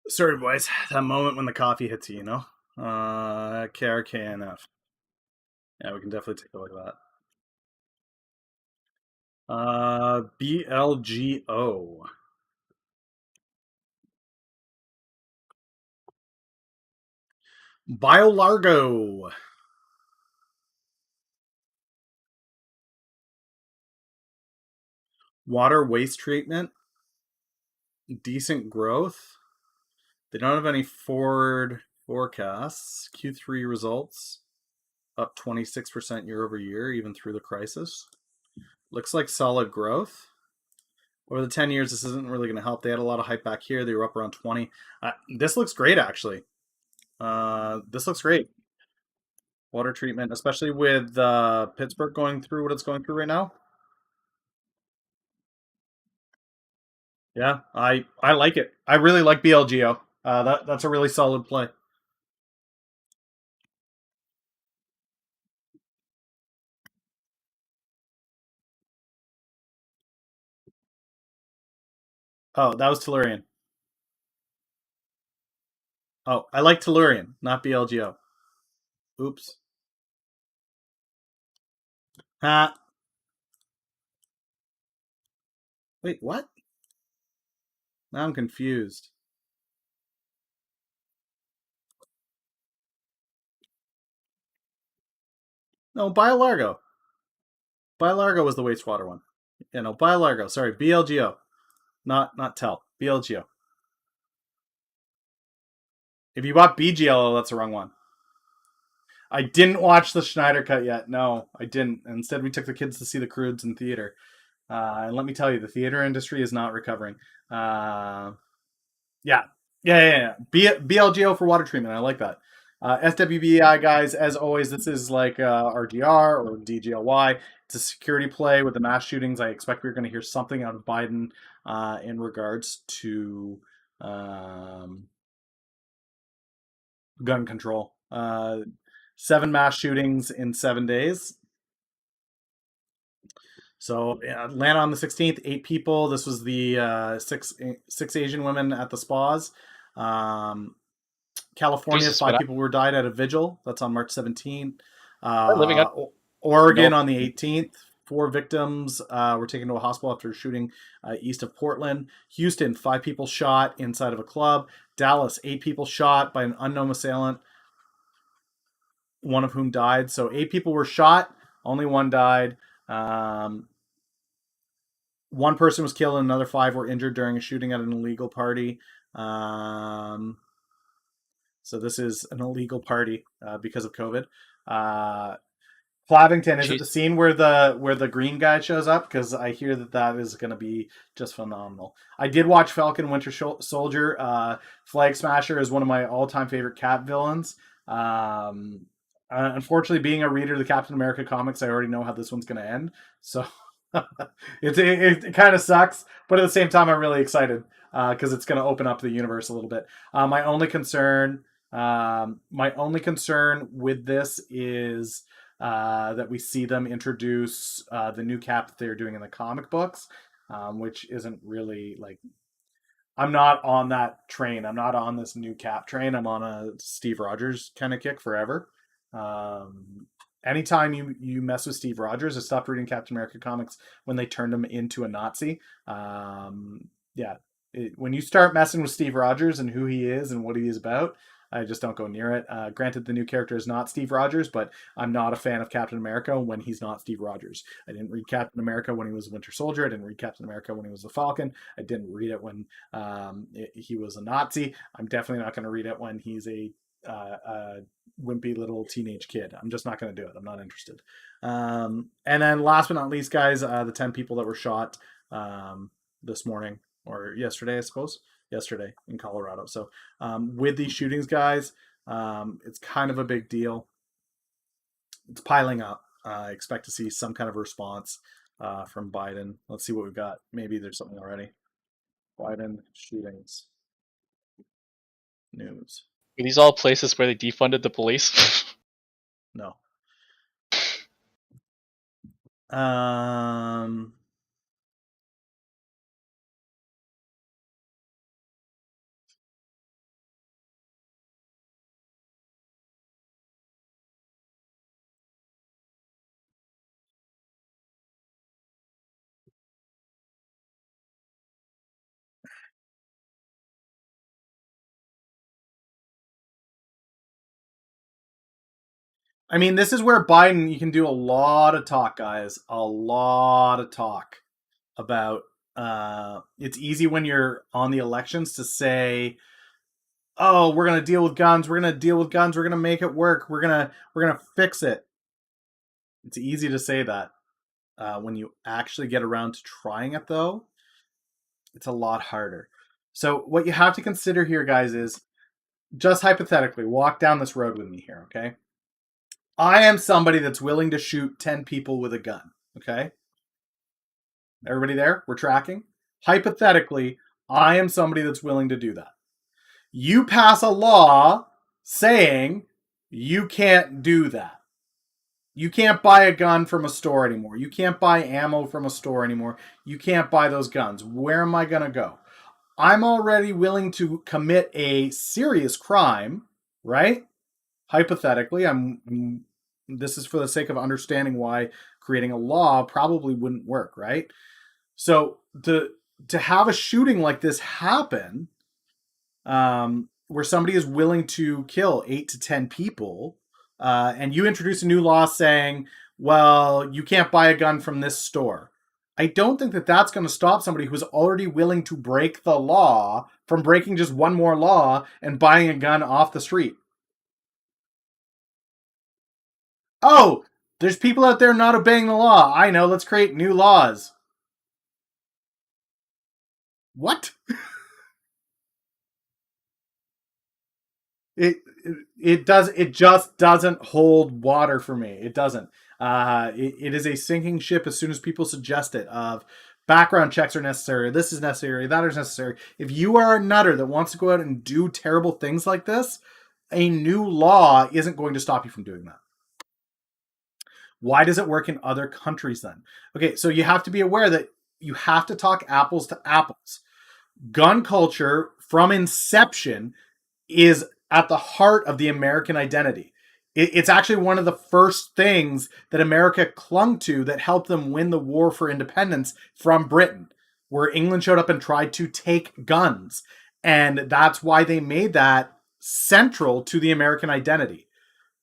Sorry, boys. That moment when the coffee hits you, you know? KRKNF. Yeah, we can definitely take a look at that. BLGO. BioLargo. Water waste treatment. Decent growth. They don't have any forward forecasts. Q3 results up 26% year over year, even through the crisis. Looks like solid growth. Over the 10 years, this isn't really going to help. They had a lot of hype back here. They were up around 20. This looks great, actually. This looks great. Water treatment, especially with Pittsburgh going through what it's going through right now. Yeah, I like it. I really like BLGO. That's a really solid play. Oh, that was Tellurian. Oh, I like Tellurian, not BLGO. Oops. Ha. Wait, what? Now I'm confused. No, BioLargo. BioLargo was the wastewater one. Yeah, no, BioLargo. Sorry, BLGO. Not Tell. BLGO. If you bought BGLO, that's the wrong one. I didn't watch the Schneider cut yet. No, I didn't. Instead, we took the kids to see the Croods in theater. And let me tell you, the theater industry is not recovering. Uh, yeah. Yeah. BLGO for water treatment. I like that. SWBI, guys, as always, this is like RGR or DGLY. It's a security play with the mass shootings. I expect we're going to hear something out of Biden in regards to gun control. 7 mass shootings in 7 days. So Atlanta on the 16th, 8 people. This was the six Asian women at the spas. Um, California, Jesus, what 5 people were died at a vigil. That's on March 17th. living up? Oregon No. on the 18th. 4 victims were taken to a hospital after a shooting east of Portland. Houston, 5 people shot inside of a club. Dallas, 8 people shot by an unknown assailant, one of whom died. So 8 people were shot, only one died. Um, One person was killed and another 5 were injured during a shooting at an illegal party. So this is an illegal party because of COVID. Uh, Flavington, is it the Jeez. scene where the green guy shows up? Because I hear that is going to be just phenomenal. I did watch Falcon Winter Soldier. Flag Smasher is one of my all-time favorite Cap villains. Unfortunately, being a reader of the Captain America comics, I already know how this one's going to end. So it kind of sucks, but at the same time, I'm really excited because it's going to open up the universe a little bit. My only concern with this is that we see them introduce the new Cap that they're doing in the comic books, which isn't really like. I'm not on that train. I'm not on this new Cap train. I'm on a Steve Rogers kind of kick forever. Um, Anytime you mess with Steve Rogers, I stopped reading Captain America comics when they turned him into a Nazi. Yeah, when you start messing with Steve Rogers and who he is and what he is about, I just don't go near it. Granted, the new character is not Steve Rogers, but I'm not a fan of Captain America when he's not Steve Rogers. I didn't read Captain America when he was Winter Soldier. I didn't read Captain America when he was the Falcon. I didn't read it when he was a Nazi. I'm definitely not going to read it when he's a wimpy little teenage kid. I'm just not going to do it. I'm not interested. And then last but not least, guys, the 10 people that were shot this morning or yesterday, I suppose. Yesterday in Colorado. So with these shootings, guys, it's kind of a big deal. It's piling up. I expect to see some kind of response from Biden. Let's see what we've got. Maybe there's something already. Biden shootings news. Are these all places where they defunded the police? No. Um, I mean, this is where Biden, you can do a lot of talk, guys. A lot of talk about it's easy when you're on the elections to say, "Oh, we're going to deal with guns. We're going to deal with guns. We're going to make it work. We're going to fix it." It's easy to say that. When you actually get around to trying it, though, it's a lot harder. So, what you have to consider here, guys, is just hypothetically, walk down this road with me here, okay? I am somebody that's willing to shoot 10 people with a gun, okay? Everybody there? We're tracking? Hypothetically, I am somebody that's willing to do that. You pass a law saying you can't do that. You can't buy a gun from a store anymore. You can't buy ammo from a store anymore. You can't buy those guns. Where am I going to go? I'm already willing to commit a serious crime, right? Hypothetically, this is for the sake of understanding why creating a law probably wouldn't work, right? So to have a shooting like this happen, where somebody is willing to kill 8 to 10 people, and you introduce a new law saying, well, you can't buy a gun from this store. I don't think that that's going to stop somebody who's already willing to break the law from breaking just one more law and buying a gun off the street. Oh, there's people out there not obeying the law. I know, let's create new laws. What? It just doesn't hold water for me. It doesn't. It is a sinking ship as soon as people suggest it. Of background checks are necessary. This is necessary. That is necessary. If you are a nutter that wants to go out and do terrible things like this, a new law isn't going to stop you from doing that. Why does it work in other countries then? Okay, so you have to be aware that you have to talk apples to apples. Gun culture from inception is at the heart of the American identity. It's actually one of the first things that America clung to that helped them win the war for independence from Britain, where England showed up and tried to take guns. And that's why they made that central to the American identity.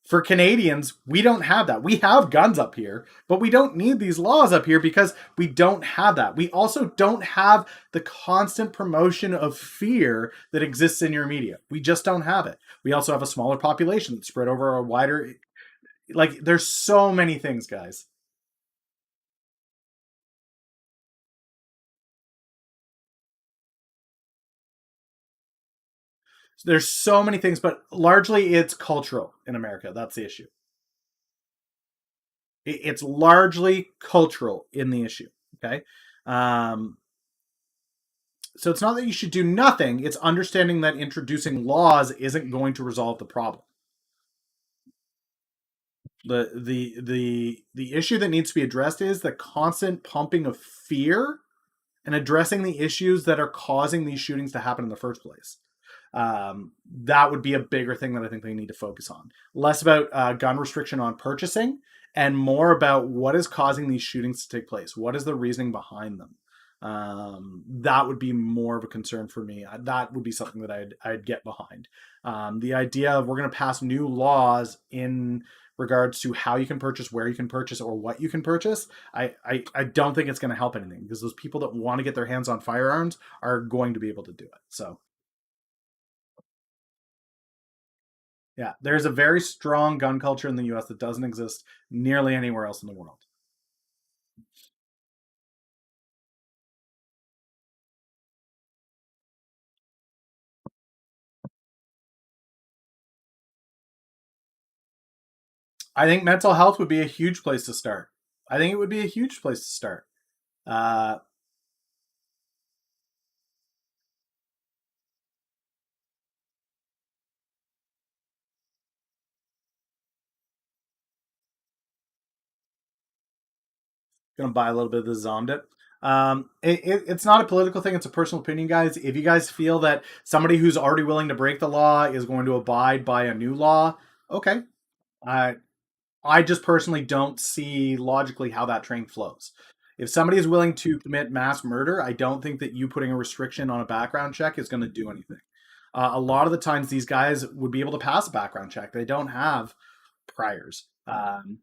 For Canadians, we don't have that. We have guns up here, but we don't need these laws up here because we don't have that. We also don't have the constant promotion of fear that exists in your media. We just don't have it. We also have a smaller population that's spread over a wider, like, there's so many things, guys. There's so many things, but largely it's cultural in America. That's the issue. It's largely cultural in the issue. Okay. Um, So it's not that you should do nothing, it's understanding that introducing laws isn't going to resolve the problem. The issue that needs to be addressed is the constant pumping of fear and addressing the issues that are causing these shootings to happen in the first place. That would be a bigger thing that I think they need to focus on. Less about gun restriction on purchasing and more about what is causing these shootings to take place. What is the reasoning behind them? That would be more of a concern for me. That would be something that I'd get behind. The idea of we're going to pass new laws in regards to how you can purchase, where you can purchase, or what you can purchase, I don't think it's going to help anything because those people that want to get their hands on firearms are going to be able to do it. So yeah, there's a very strong gun culture in the US that doesn't exist nearly anywhere else in the world. I think mental health would be a huge place to start. I think it would be a huge place to start. Uh, Gonna buy a little bit of the ZOM dip. It's not a political thing; it's a personal opinion, guys. If you guys feel that somebody who's already willing to break the law is going to abide by a new law, okay. I I just personally don't see logically how that train flows. If somebody is willing to commit mass murder, I don't think that you putting a restriction on a background check is going to do anything. A lot of the times, these guys would be able to pass a background check. They don't have priors. Um,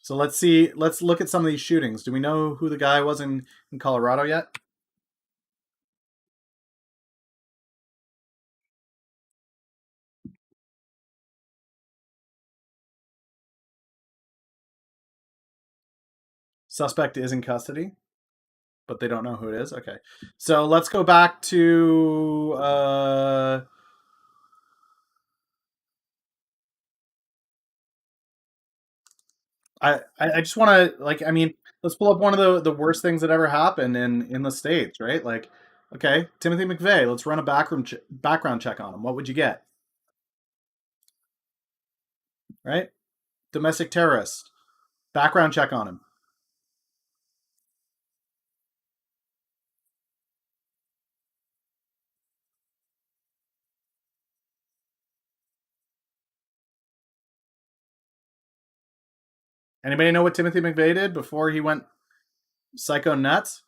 so let's see. Let's look at some of these shootings. Do we know who the guy was in Colorado yet? Suspect is in custody, but they don't know who it is. Okay, so let's go back to. I just want to like. I mean, let's pull up one of the worst things that ever happened in the states, right? Like, okay, Timothy McVeigh. Let's run a background check on him. What would you get? Right? Domestic terrorist. Background check on him. Anybody know what Timothy McVeigh did before he went psycho nuts?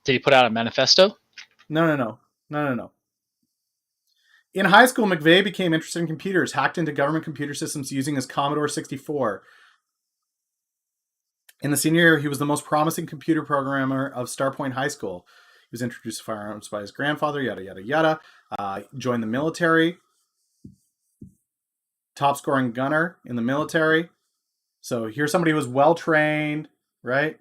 Did he put out a manifesto? No, no, no, no, no, no. In high school, McVeigh became interested in computers, hacked into government computer systems using his Commodore 64. In the senior year, he was the most promising computer programmer of Starpoint High School. He was introduced to firearms by his grandfather, yada, yada, yada. Joined the military, top scoring gunner in the military. So here's somebody who was well trained, right?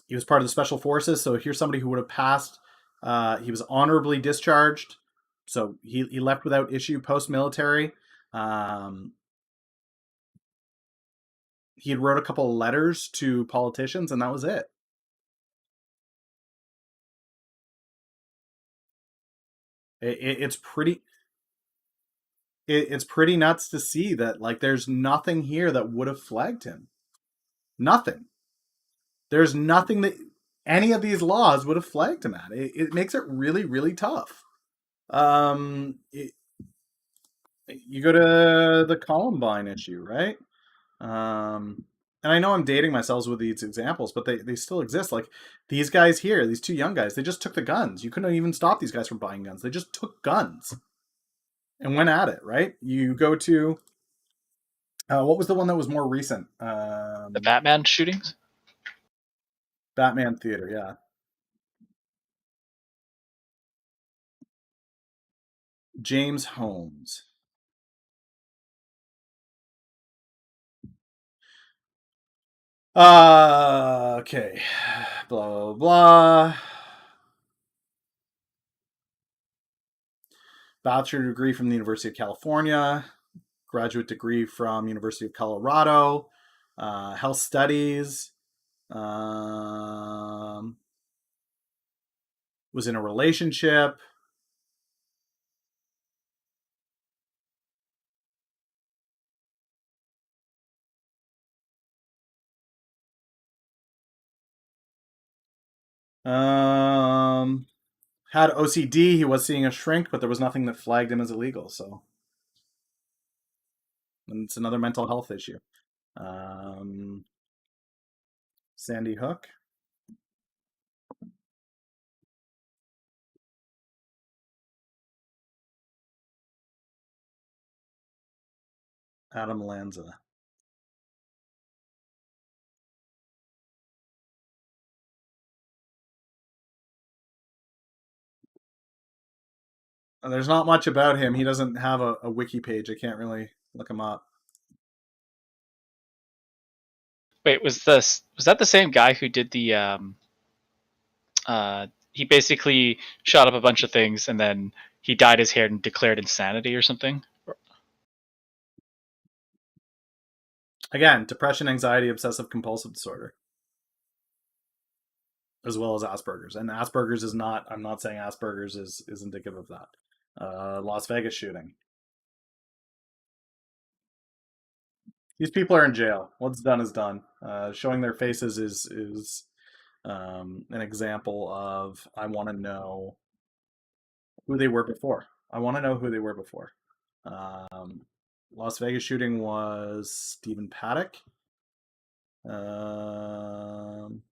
He was part of the special forces. So here's somebody who would have passed. He was honorably discharged. So he left without issue post military. He had wrote a couple of letters to politicians, and that was it. It's pretty. It's pretty nuts to see that like there's nothing here that would have flagged him. Nothing. There's nothing that any of these laws would have flagged him at. It makes it really, really tough. It, you go to the Columbine issue, right? And I know I'm dating myself with these examples, but they still exist. Like these guys here, these two young guys, they just took the guns. You couldn't even stop these guys from buying guns. They just took guns and went at it, right? You go to what was the one that was more recent? The Batman shootings? Batman Theater, yeah. James Holmes. Okay. Blah, blah, blah. Bachelor degree from the University of California. Graduate degree from University of Colorado. Health studies. Was in a relationship. Had OCD. He was seeing a shrink, but there was nothing that flagged him as illegal. So, and it's another mental health issue. Sandy Hook. Adam Lanza. There's not much about him. He doesn't have a wiki page. I can't really look him up. Wait, was that the same guy who did the he basically shot up a bunch of things and then he dyed his hair and declared insanity or something? Again, depression, anxiety, obsessive compulsive disorder, as well as Asperger's. And Asperger's is not. I'm not saying Asperger's is indicative of that. Las Vegas shooting. These people are in jail. What's done is done. Showing their faces is an example of I want to know who they were before. I want to know who they were before. Um, Las Vegas shooting was Stephen Paddock. Um,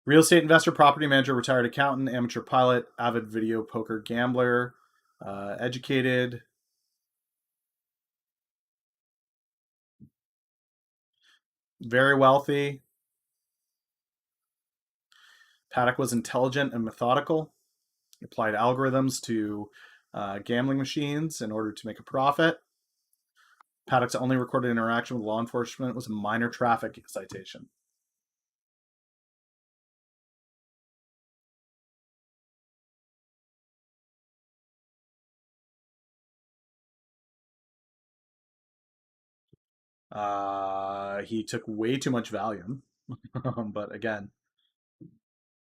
Real estate investor, property manager, retired accountant, amateur pilot, avid video poker gambler, educated, very wealthy. Paddock was intelligent and methodical. He applied algorithms to gambling machines in order to make a profit. Paddock's only recorded interaction with law enforcement was a minor traffic citation. He took way too much Valium, but again,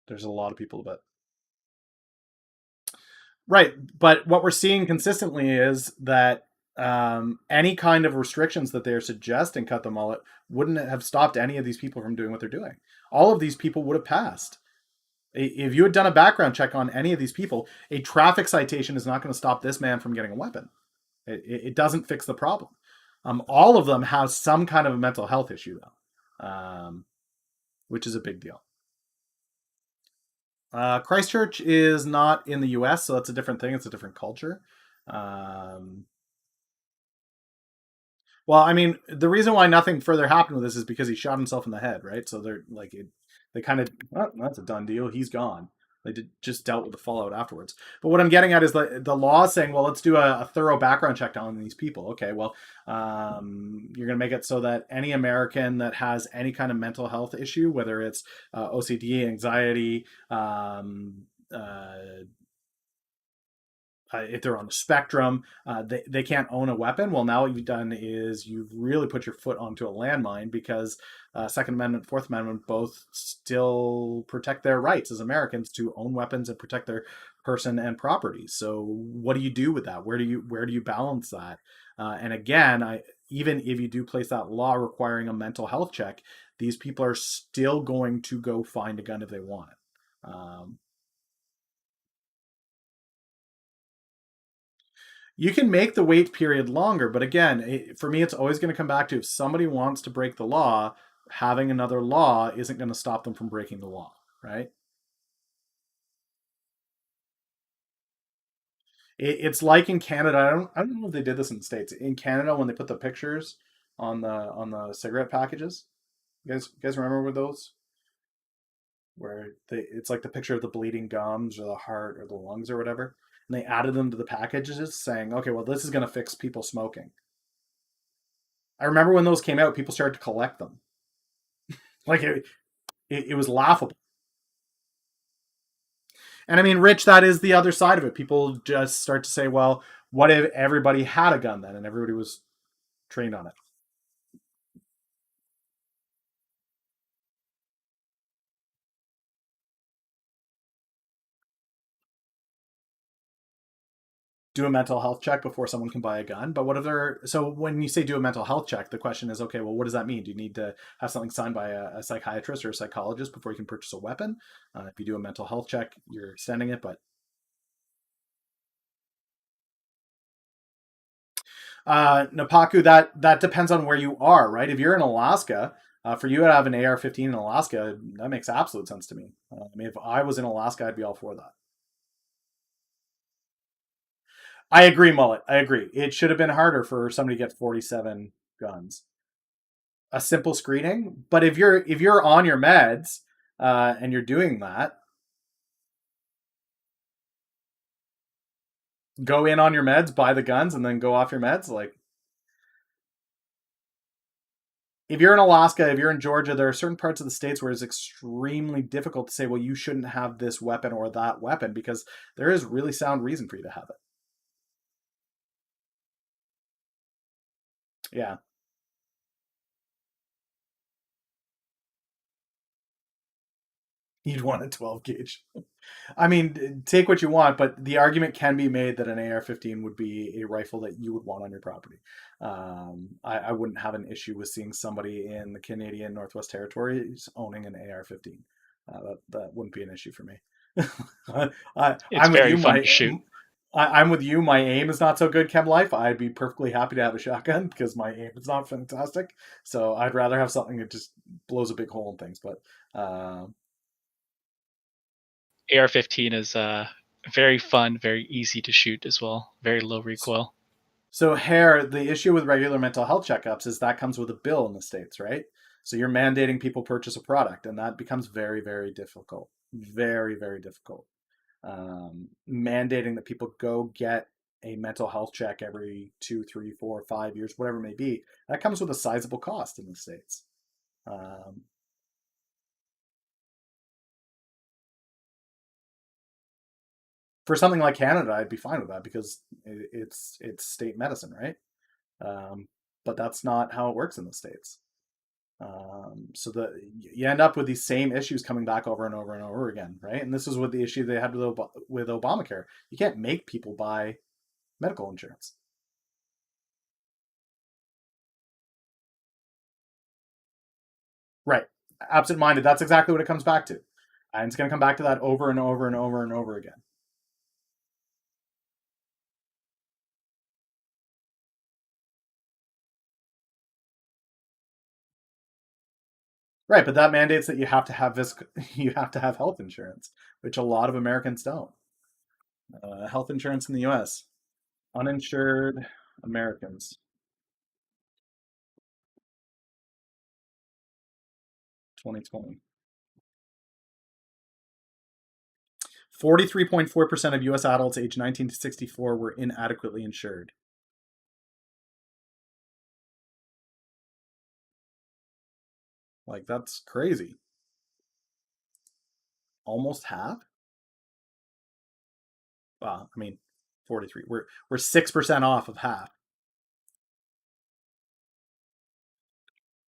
there's a lot of people that. Right, but what we're seeing consistently is that any kind of restrictions that they're suggesting cut the mullet wouldn't have stopped any of these people from doing what they're doing. All of these people would have passed. If you had done a background check on any of these people, a traffic citation is not going to stop this man from getting a weapon. It doesn't fix the problem. All of them have some kind of a mental health issue, though, which is a big deal. Christchurch is not in the U.S., so that's a different thing. It's a different culture. Well, I mean, the reason why nothing further happened with this is because he shot himself in the head, right? So they're like, they kind of, oh, that's a done deal. He's gone. Just dealt with the fallout afterwards. But what I'm getting at is the law is saying, well, let's do a thorough background check on these people. Okay, well, you're going to make it so that any American that has any kind of mental health issue, whether it's OCD, anxiety, if they're on the spectrum, they can't own a weapon. Well, now what you've done is you've really put your foot onto a landmine because Second Amendment, Fourth Amendment both still protect their rights as Americans to own weapons and protect their person and property. So what do you do with that? Where do you balance that? And again, even if you do place that law requiring a mental health check, these people are still going to go find a gun if they want it. You can make the wait period longer, but again, for me, it's always going to come back to if somebody wants to break the law, having another law isn't going to stop them from breaking the law, right? It's like in Canada. I don't know if they did this in the States. In Canada, when they put the pictures on the cigarette packages, you guys remember with those? Where it's like the picture of the bleeding gums or the heart or the lungs or whatever, and they added them to the packages saying, okay, well, this is going to fix people smoking. I remember when those came out, people started to collect them. Like it was laughable. And I mean, Rich, that is the other side of it. People just start to say, well, what if everybody had a gun then and everybody was trained on it? Do a mental health check before someone can buy a gun. But what if they're, so when you say do a mental health check, the question is, okay, well, what does that mean? Do you need to have something signed by a psychiatrist or a psychologist before you can purchase a weapon? If you do a mental health check, you're extending it. But Napaku, that depends on where you are, right? If you're in Alaska, for you to have an AR-15 in Alaska, that makes absolute sense to me. I mean, if I was in Alaska, I'd be all for that. I agree, Mullet. I agree. It should have been harder for somebody to get 47 guns. A simple screening, but if you're on your meds and you're doing that, go in on your meds, buy the guns, and then go off your meds. Like if you're in Alaska, if you're in Georgia, there are certain parts of the states where it's extremely difficult to say, well, you shouldn't have this weapon or that weapon because there is really sound reason for you to have it. Yeah, you'd want a 12 gauge. I mean, take what you want, but the argument can be made that an AR-15 would be a rifle that you would want on your property. I wouldn't have an issue with seeing somebody in the Canadian Northwest Territories owning an AR-15. That wouldn't be an issue for me. It's I'm with very you. fun to shoot. I'm with you. My aim is not so good, Chem Life. I'd be perfectly happy to have a shotgun because my aim is not fantastic. So I'd rather have something that just blows a big hole in things. But AR-15 is very fun, very easy to shoot as well, very low recoil. So, Hair, the issue with regular mental health checkups is that comes with a bill in the States, right? So you're mandating people purchase a product, and that becomes very, very difficult. Very, very difficult. Mandating that people go get a mental health check every 2, 3, 4, 5 years, whatever it may be, that comes with a sizable cost in the States. Um, for something like Canada, I'd be fine with that because it's state medicine, right? Um, but that's not how it works in the States. So that you end up with these same issues coming back over and over and over again, right? And this is what the issue they had with Obamacare. You can't make people buy medical insurance. Right. Absent-minded. That's exactly what it comes back to. And it's going to come back to that over and over and over and over again. Right, but that mandates that you have to have this, you have to have health insurance, which a lot of Americans don't. Health insurance in the U.S. Uninsured Americans, 2020. 43.4% of U.S. adults aged 19 to 64 were inadequately insured. Like, that's crazy. Almost half? Well, I mean, 43. We're 6% off of half.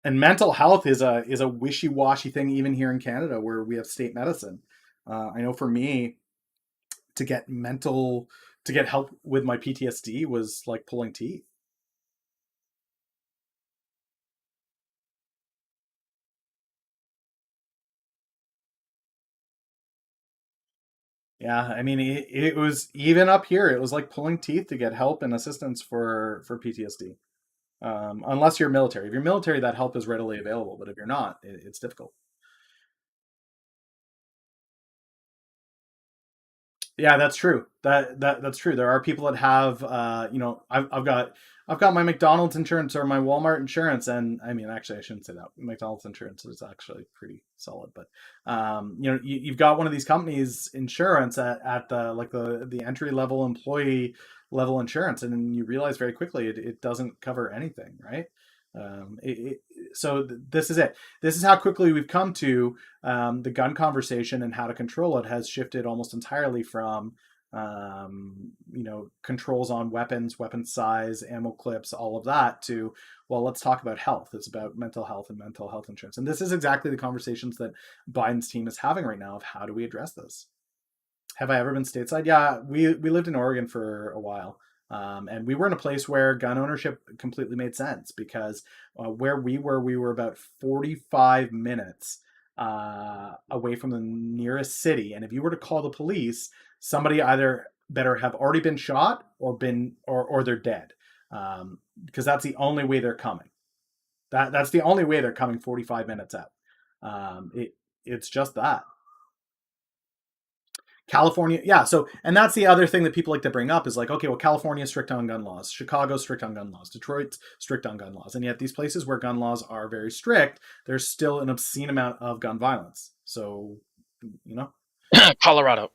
And mental health is a wishy-washy thing even here in Canada where we have state medicine. I know for me to get mental to get help with my PTSD was like pulling teeth. Yeah, I mean it was even up here. It was like pulling teeth to get help and assistance for PTSD. Unless you're military. If you're military, that help is readily available. But if you're not, it's difficult. Yeah, that's true. That's true. There are people that have, I've got my McDonald's insurance or my Walmart insurance, and I mean, actually, I shouldn't say that. McDonald's insurance is actually pretty solid, but you've got one of these companies' insurance at the like the entry level employee level insurance, and then you realize very quickly it doesn't cover anything, right? So this is it. This is how quickly we've come to the gun conversation and how to control it has shifted almost entirely from controls on weapons, weapon size, ammo clips, all of that to, well, let's talk about health. It's about mental health and mental health insurance. And this is exactly the conversations that Biden's team is having right now of how do we address this. Have I ever been stateside? Yeah, we lived in Oregon for a while. And we were in a place where gun ownership completely made sense because where we were about 45 minutes away from the nearest city. And if you were to call the police, somebody either better have already been shot or they're dead, because that's the only way they're coming. That's the only way they're coming 45 minutes out. It's just that. California, yeah. So, and that's the other thing that people like to bring up is like, okay, well, California's strict on gun laws, Chicago's strict on gun laws, Detroit's strict on gun laws, and yet these places where gun laws are very strict, there's still an obscene amount of gun violence. So, you know, Colorado.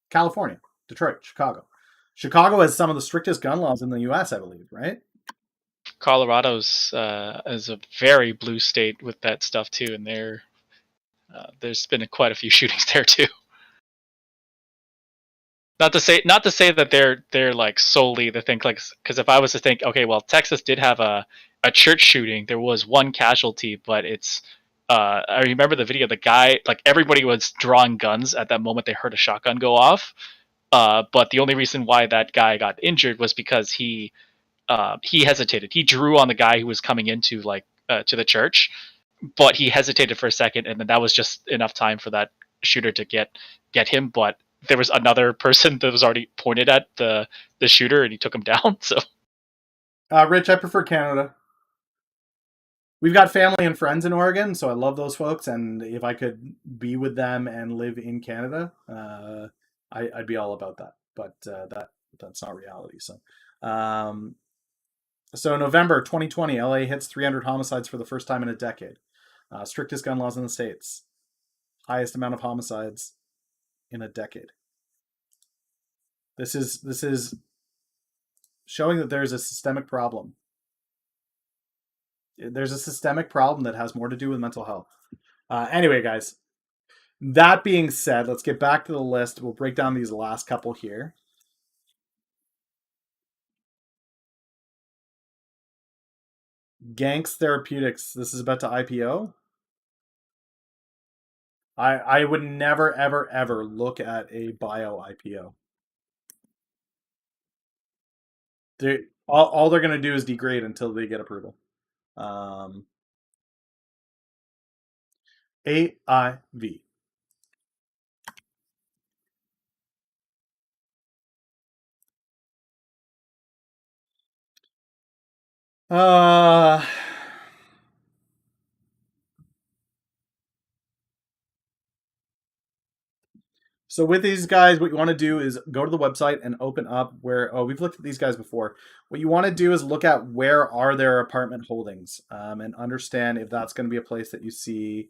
California, Detroit, Chicago. Chicago has some of the strictest gun laws in the U.S., I believe, right? Colorado's is a very blue state with that stuff too, and there's been quite a few shootings there too. Not to say that they're like solely the thing, like, because if I was to think, okay, well, Texas did have a church shooting. There was one casualty, but it's I remember the video. The guy, like, everybody was drawing guns at that moment they heard a shotgun go off. But the only reason why that guy got injured was because he hesitated. He drew on the guy who was coming into like to the church, but he hesitated for a second, and then that was just enough time for that shooter to get him. But there was another person that was already pointed at the shooter, and he took him down. So Rich, I prefer Canada. we've got family and friends in Oregon, so I love those folks. And if I could be with them and live in Canada, I'd be all about that. But that's not reality. Um, so November 2020, LA hits 300 homicides for the first time in a decade. Strictest gun laws in the states, highest amount of homicides in a decade. This is showing that there's a systemic problem. There's a systemic problem that has more to do with mental health. Anyway, guys, that being said, let's get back to the list. We'll break down these last couple here. Ganks Therapeutics. This is about to IPO. I would never ever ever look at a bio IPO. All they're going to do is degrade until they get approval. Um, AIV. Uh, so with these guys, what you want to do is go to the website and open up where, oh, we've looked at these guys before. What you want to do is look at where are their apartment holdings, and understand if that's going to be a place that you see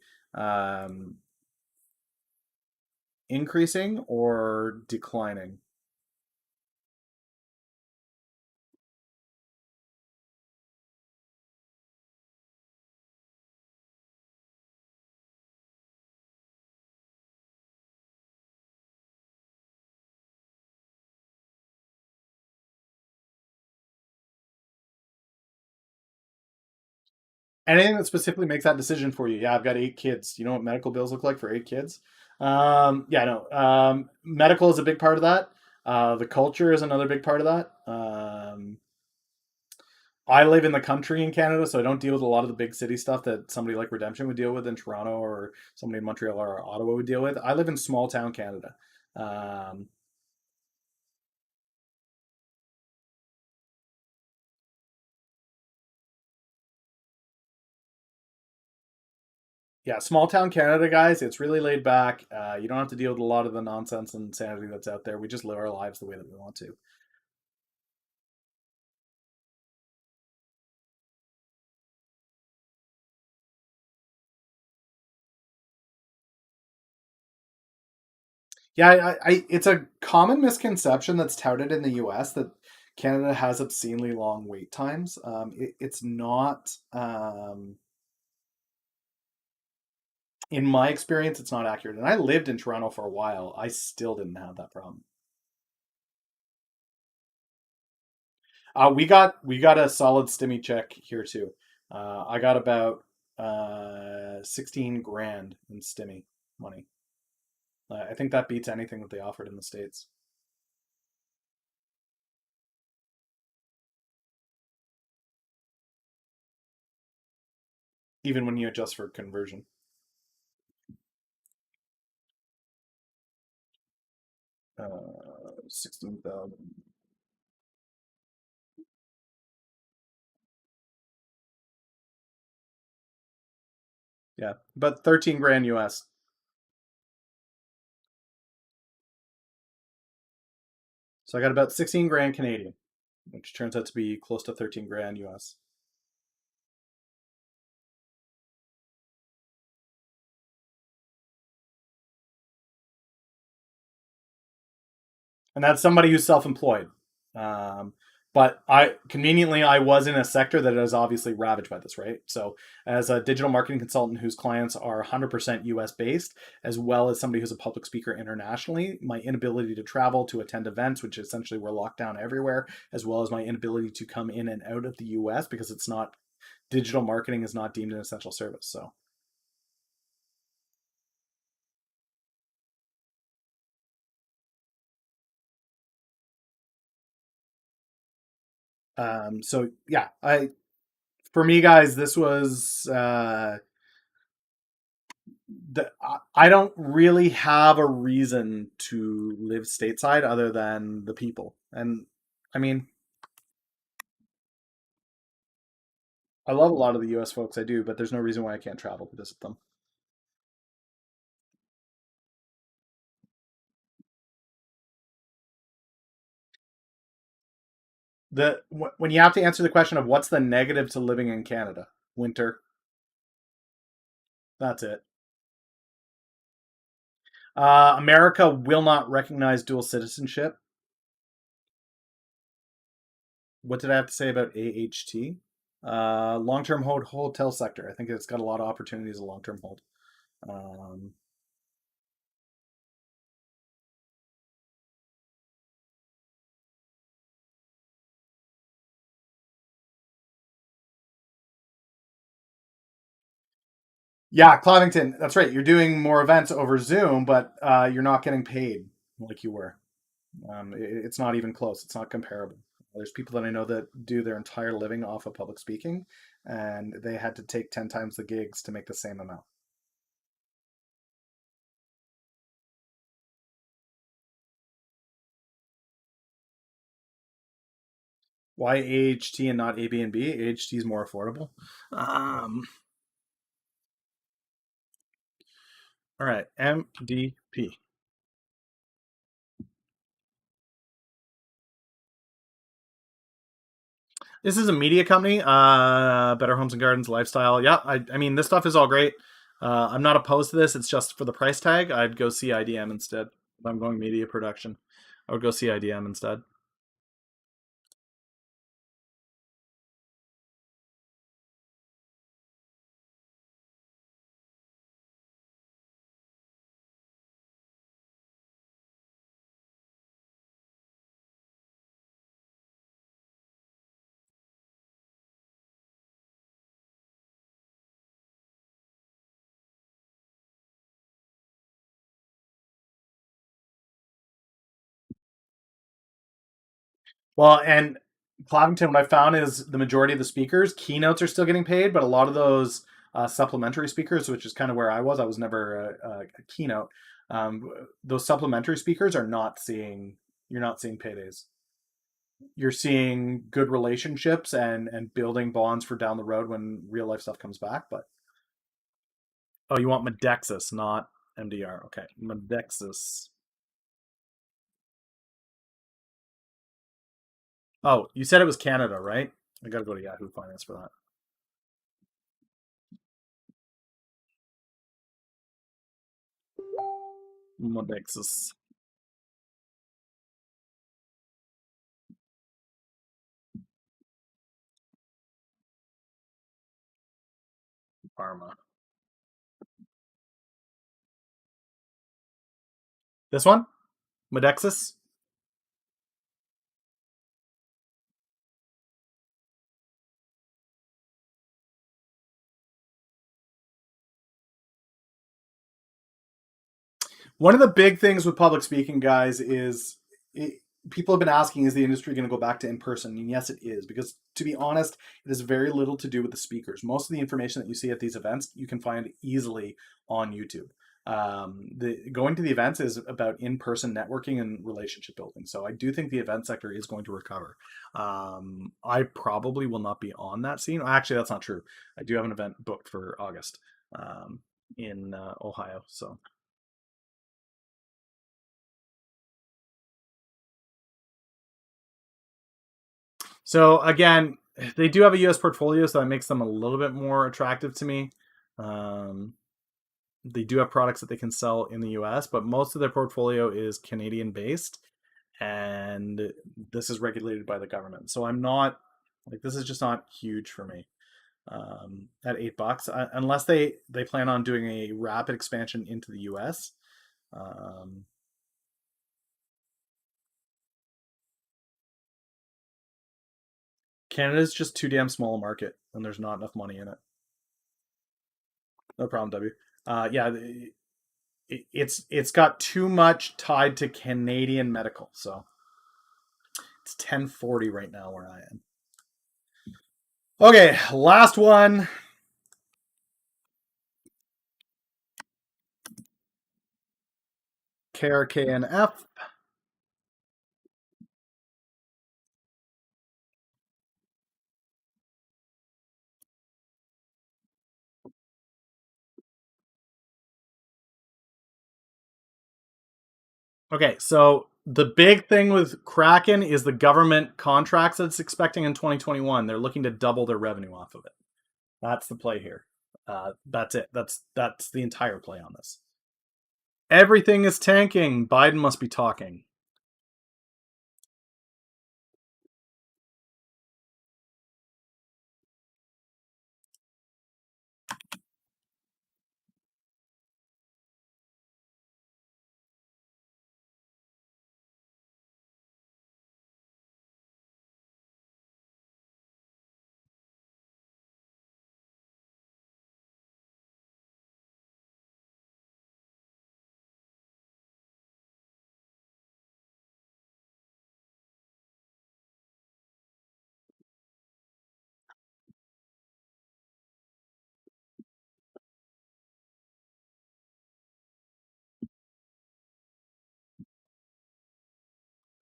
increasing or declining. Anything that specifically makes that decision for you. Yeah, I've got 8 kids. You know what medical bills look like for 8 kids? Yeah, no. Medical is a big part of that. The culture is another big part of that. I live in the country in Canada, so I don't deal with a lot of the big city stuff that somebody like Redemption would deal with in Toronto, or somebody in Montreal or Ottawa would deal with. I live in small town Canada. Um, yeah, small town Canada, guys. It's really laid back. You don't have to deal with a lot of the nonsense and insanity that's out there. We just live our lives the way that we want to. Yeah, it's a common misconception that's touted in the U.S. that Canada has obscenely long wait times. It's not. In my experience, it's not accurate. And I lived in Toronto for a while. I still didn't have that problem. We got a solid stimmy check here too. I got about 16 grand in stimmy money. I think that beats anything that they offered in the States, even when you adjust for conversion. 16,000. Yeah, but 13 grand US. So I got about 16 grand Canadian, which turns out to be close to 13 grand US. And that's somebody who's self-employed. Um, but I was in a sector that is obviously ravaged by this, right? So as a digital marketing consultant whose clients are 100% US based, as well as somebody who's a public speaker internationally, my inability to travel to attend events, which essentially were locked down everywhere, as well as my inability to come in and out of the US because it's not, digital marketing is not deemed an essential service. So yeah, for me, guys, this was I don't really have a reason to live stateside other than the people. And I mean, I love a lot of the U.S. folks. I do, but there's no reason why I can't travel to visit them. When you have to answer the question of what's the negative to living in Canada, winter. That's it. America will not recognize dual citizenship. What did I have to say about AHT? Long-term hold hotel sector. I think it's got a lot of opportunities as a long-term hold. Um, yeah, Clavington. That's right. You're doing more events over Zoom, but you're not getting paid like you were. It's not even close. It's not comparable. There's people that I know that do their entire living off of public speaking, and they had to take 10 times the gigs to make the same amount. Why AHT and not Airbnb? AHT is more affordable. Um, all right, MDP. This is a media company. Better Homes and Gardens, Lifestyle. Yeah, I mean this stuff is all great. I'm not opposed to this. It's just for the price tag. I'd go see IDM instead. If I'm going media production, I would go see IDM instead. Well, and Clavington, what I found is the majority of the speakers, keynotes are still getting paid, but a lot of those supplementary speakers, which is kind of where I was never a keynote. Those supplementary speakers are not seeing, you're not seeing paydays. You're seeing good relationships and building bonds for down the road when real life stuff comes back. But oh, you want Medexus, not MDR. Okay, Medexus. Oh, you said it was Canada, right? I got to go to Yahoo Finance for that. Medexus Pharma. This one, Medexus. One of the big things with public speaking, guys, is people have been asking, is the industry going to go back to in person? And yes, it is, because to be honest, it has very little to do with the speakers. Most of the information that you see at these events, you can find easily on YouTube. Going to the events is about in-person networking and relationship building. So I do think the event sector is going to recover. I probably will not be on that scene. Actually, that's not true. I do have an event booked for August in Ohio. So So again, they do have a U.S. portfolio, so that makes them a little bit more attractive to me. Um, they do have products that they can sell in the U.S., but most of their portfolio is Canadian based, and this is regulated by the government. So I'm not like this is just not huge for me at $8, unless they plan on doing a rapid expansion into the U.S. Um, Canada's just too damn small a market, and there's not enough money in it. No problem, W. Yeah, it's got too much tied to Canadian medical, so it's 1040 right now where I am. Okay, last one. KRKNF. Okay, so the big thing with Kraken is the government contracts that it's expecting in 2021. They're looking to double their revenue off of it. That's the play here. That's it. That's the entire play on this. Everything is tanking. Biden must be talking.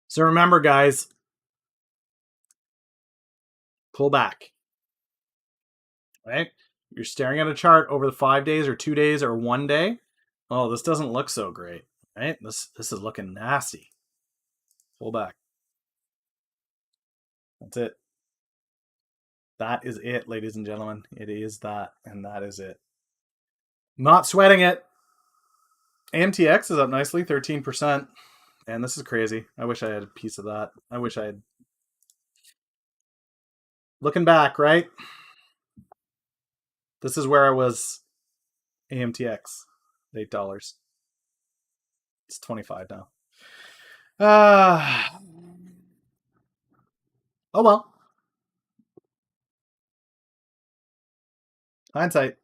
So remember, guys, pull back. Right? You're staring at a chart over the 5 days or 2 days or 1 day. Oh, this doesn't look so great. Right? This is looking nasty. Pull back. That's it. That is it, ladies and gentlemen. It is that, and that is it. Not sweating it. AMTX is up nicely, 13%. And this is crazy. I wish I had a piece of that. I wish I had. Looking back, right? This is where I was AMTX. $8. It's 25 now. Oh well. Hindsight.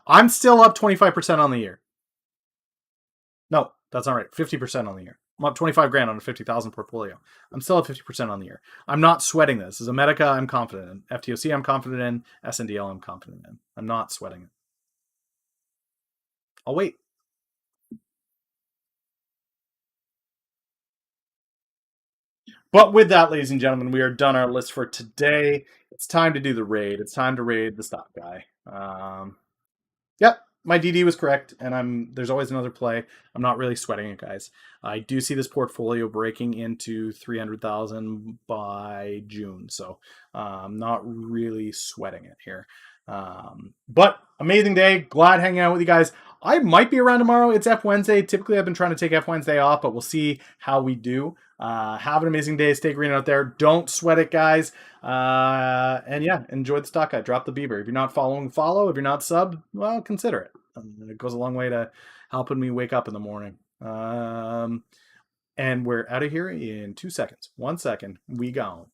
I'm still up 25% on the year. No, that's not right. 50% on the year. I'm up 25 grand on a 50,000 portfolio. I'm still at 50% on the year. I'm not sweating this. As a Medica, I'm confident in. FTOC, I'm confident in. SNDL, I'm confident in. I'm not sweating it. I'll wait. But with that, ladies and gentlemen, we are done our list for today. It's time to do the raid. It's time to raid the stock guy. Yep, my DD was correct, and there's always another play. I'm not really sweating it, guys. I do see this portfolio breaking into 300,000 by June, so I'm not really sweating it here. But amazing day. Glad hanging out with you guys. I might be around tomorrow. It's F Wednesday. Typically, I've been trying to take F Wednesday off, but we'll see how we do. Have an amazing day. Stay green out there. Don't sweat it, guys. And yeah, enjoy the stock guide. Drop the Bieber. If you're not following, follow. If you're not subbed, well, consider it. It goes a long way to helping me wake up in the morning. And we're out of here in 2 seconds. 1 second. We gone.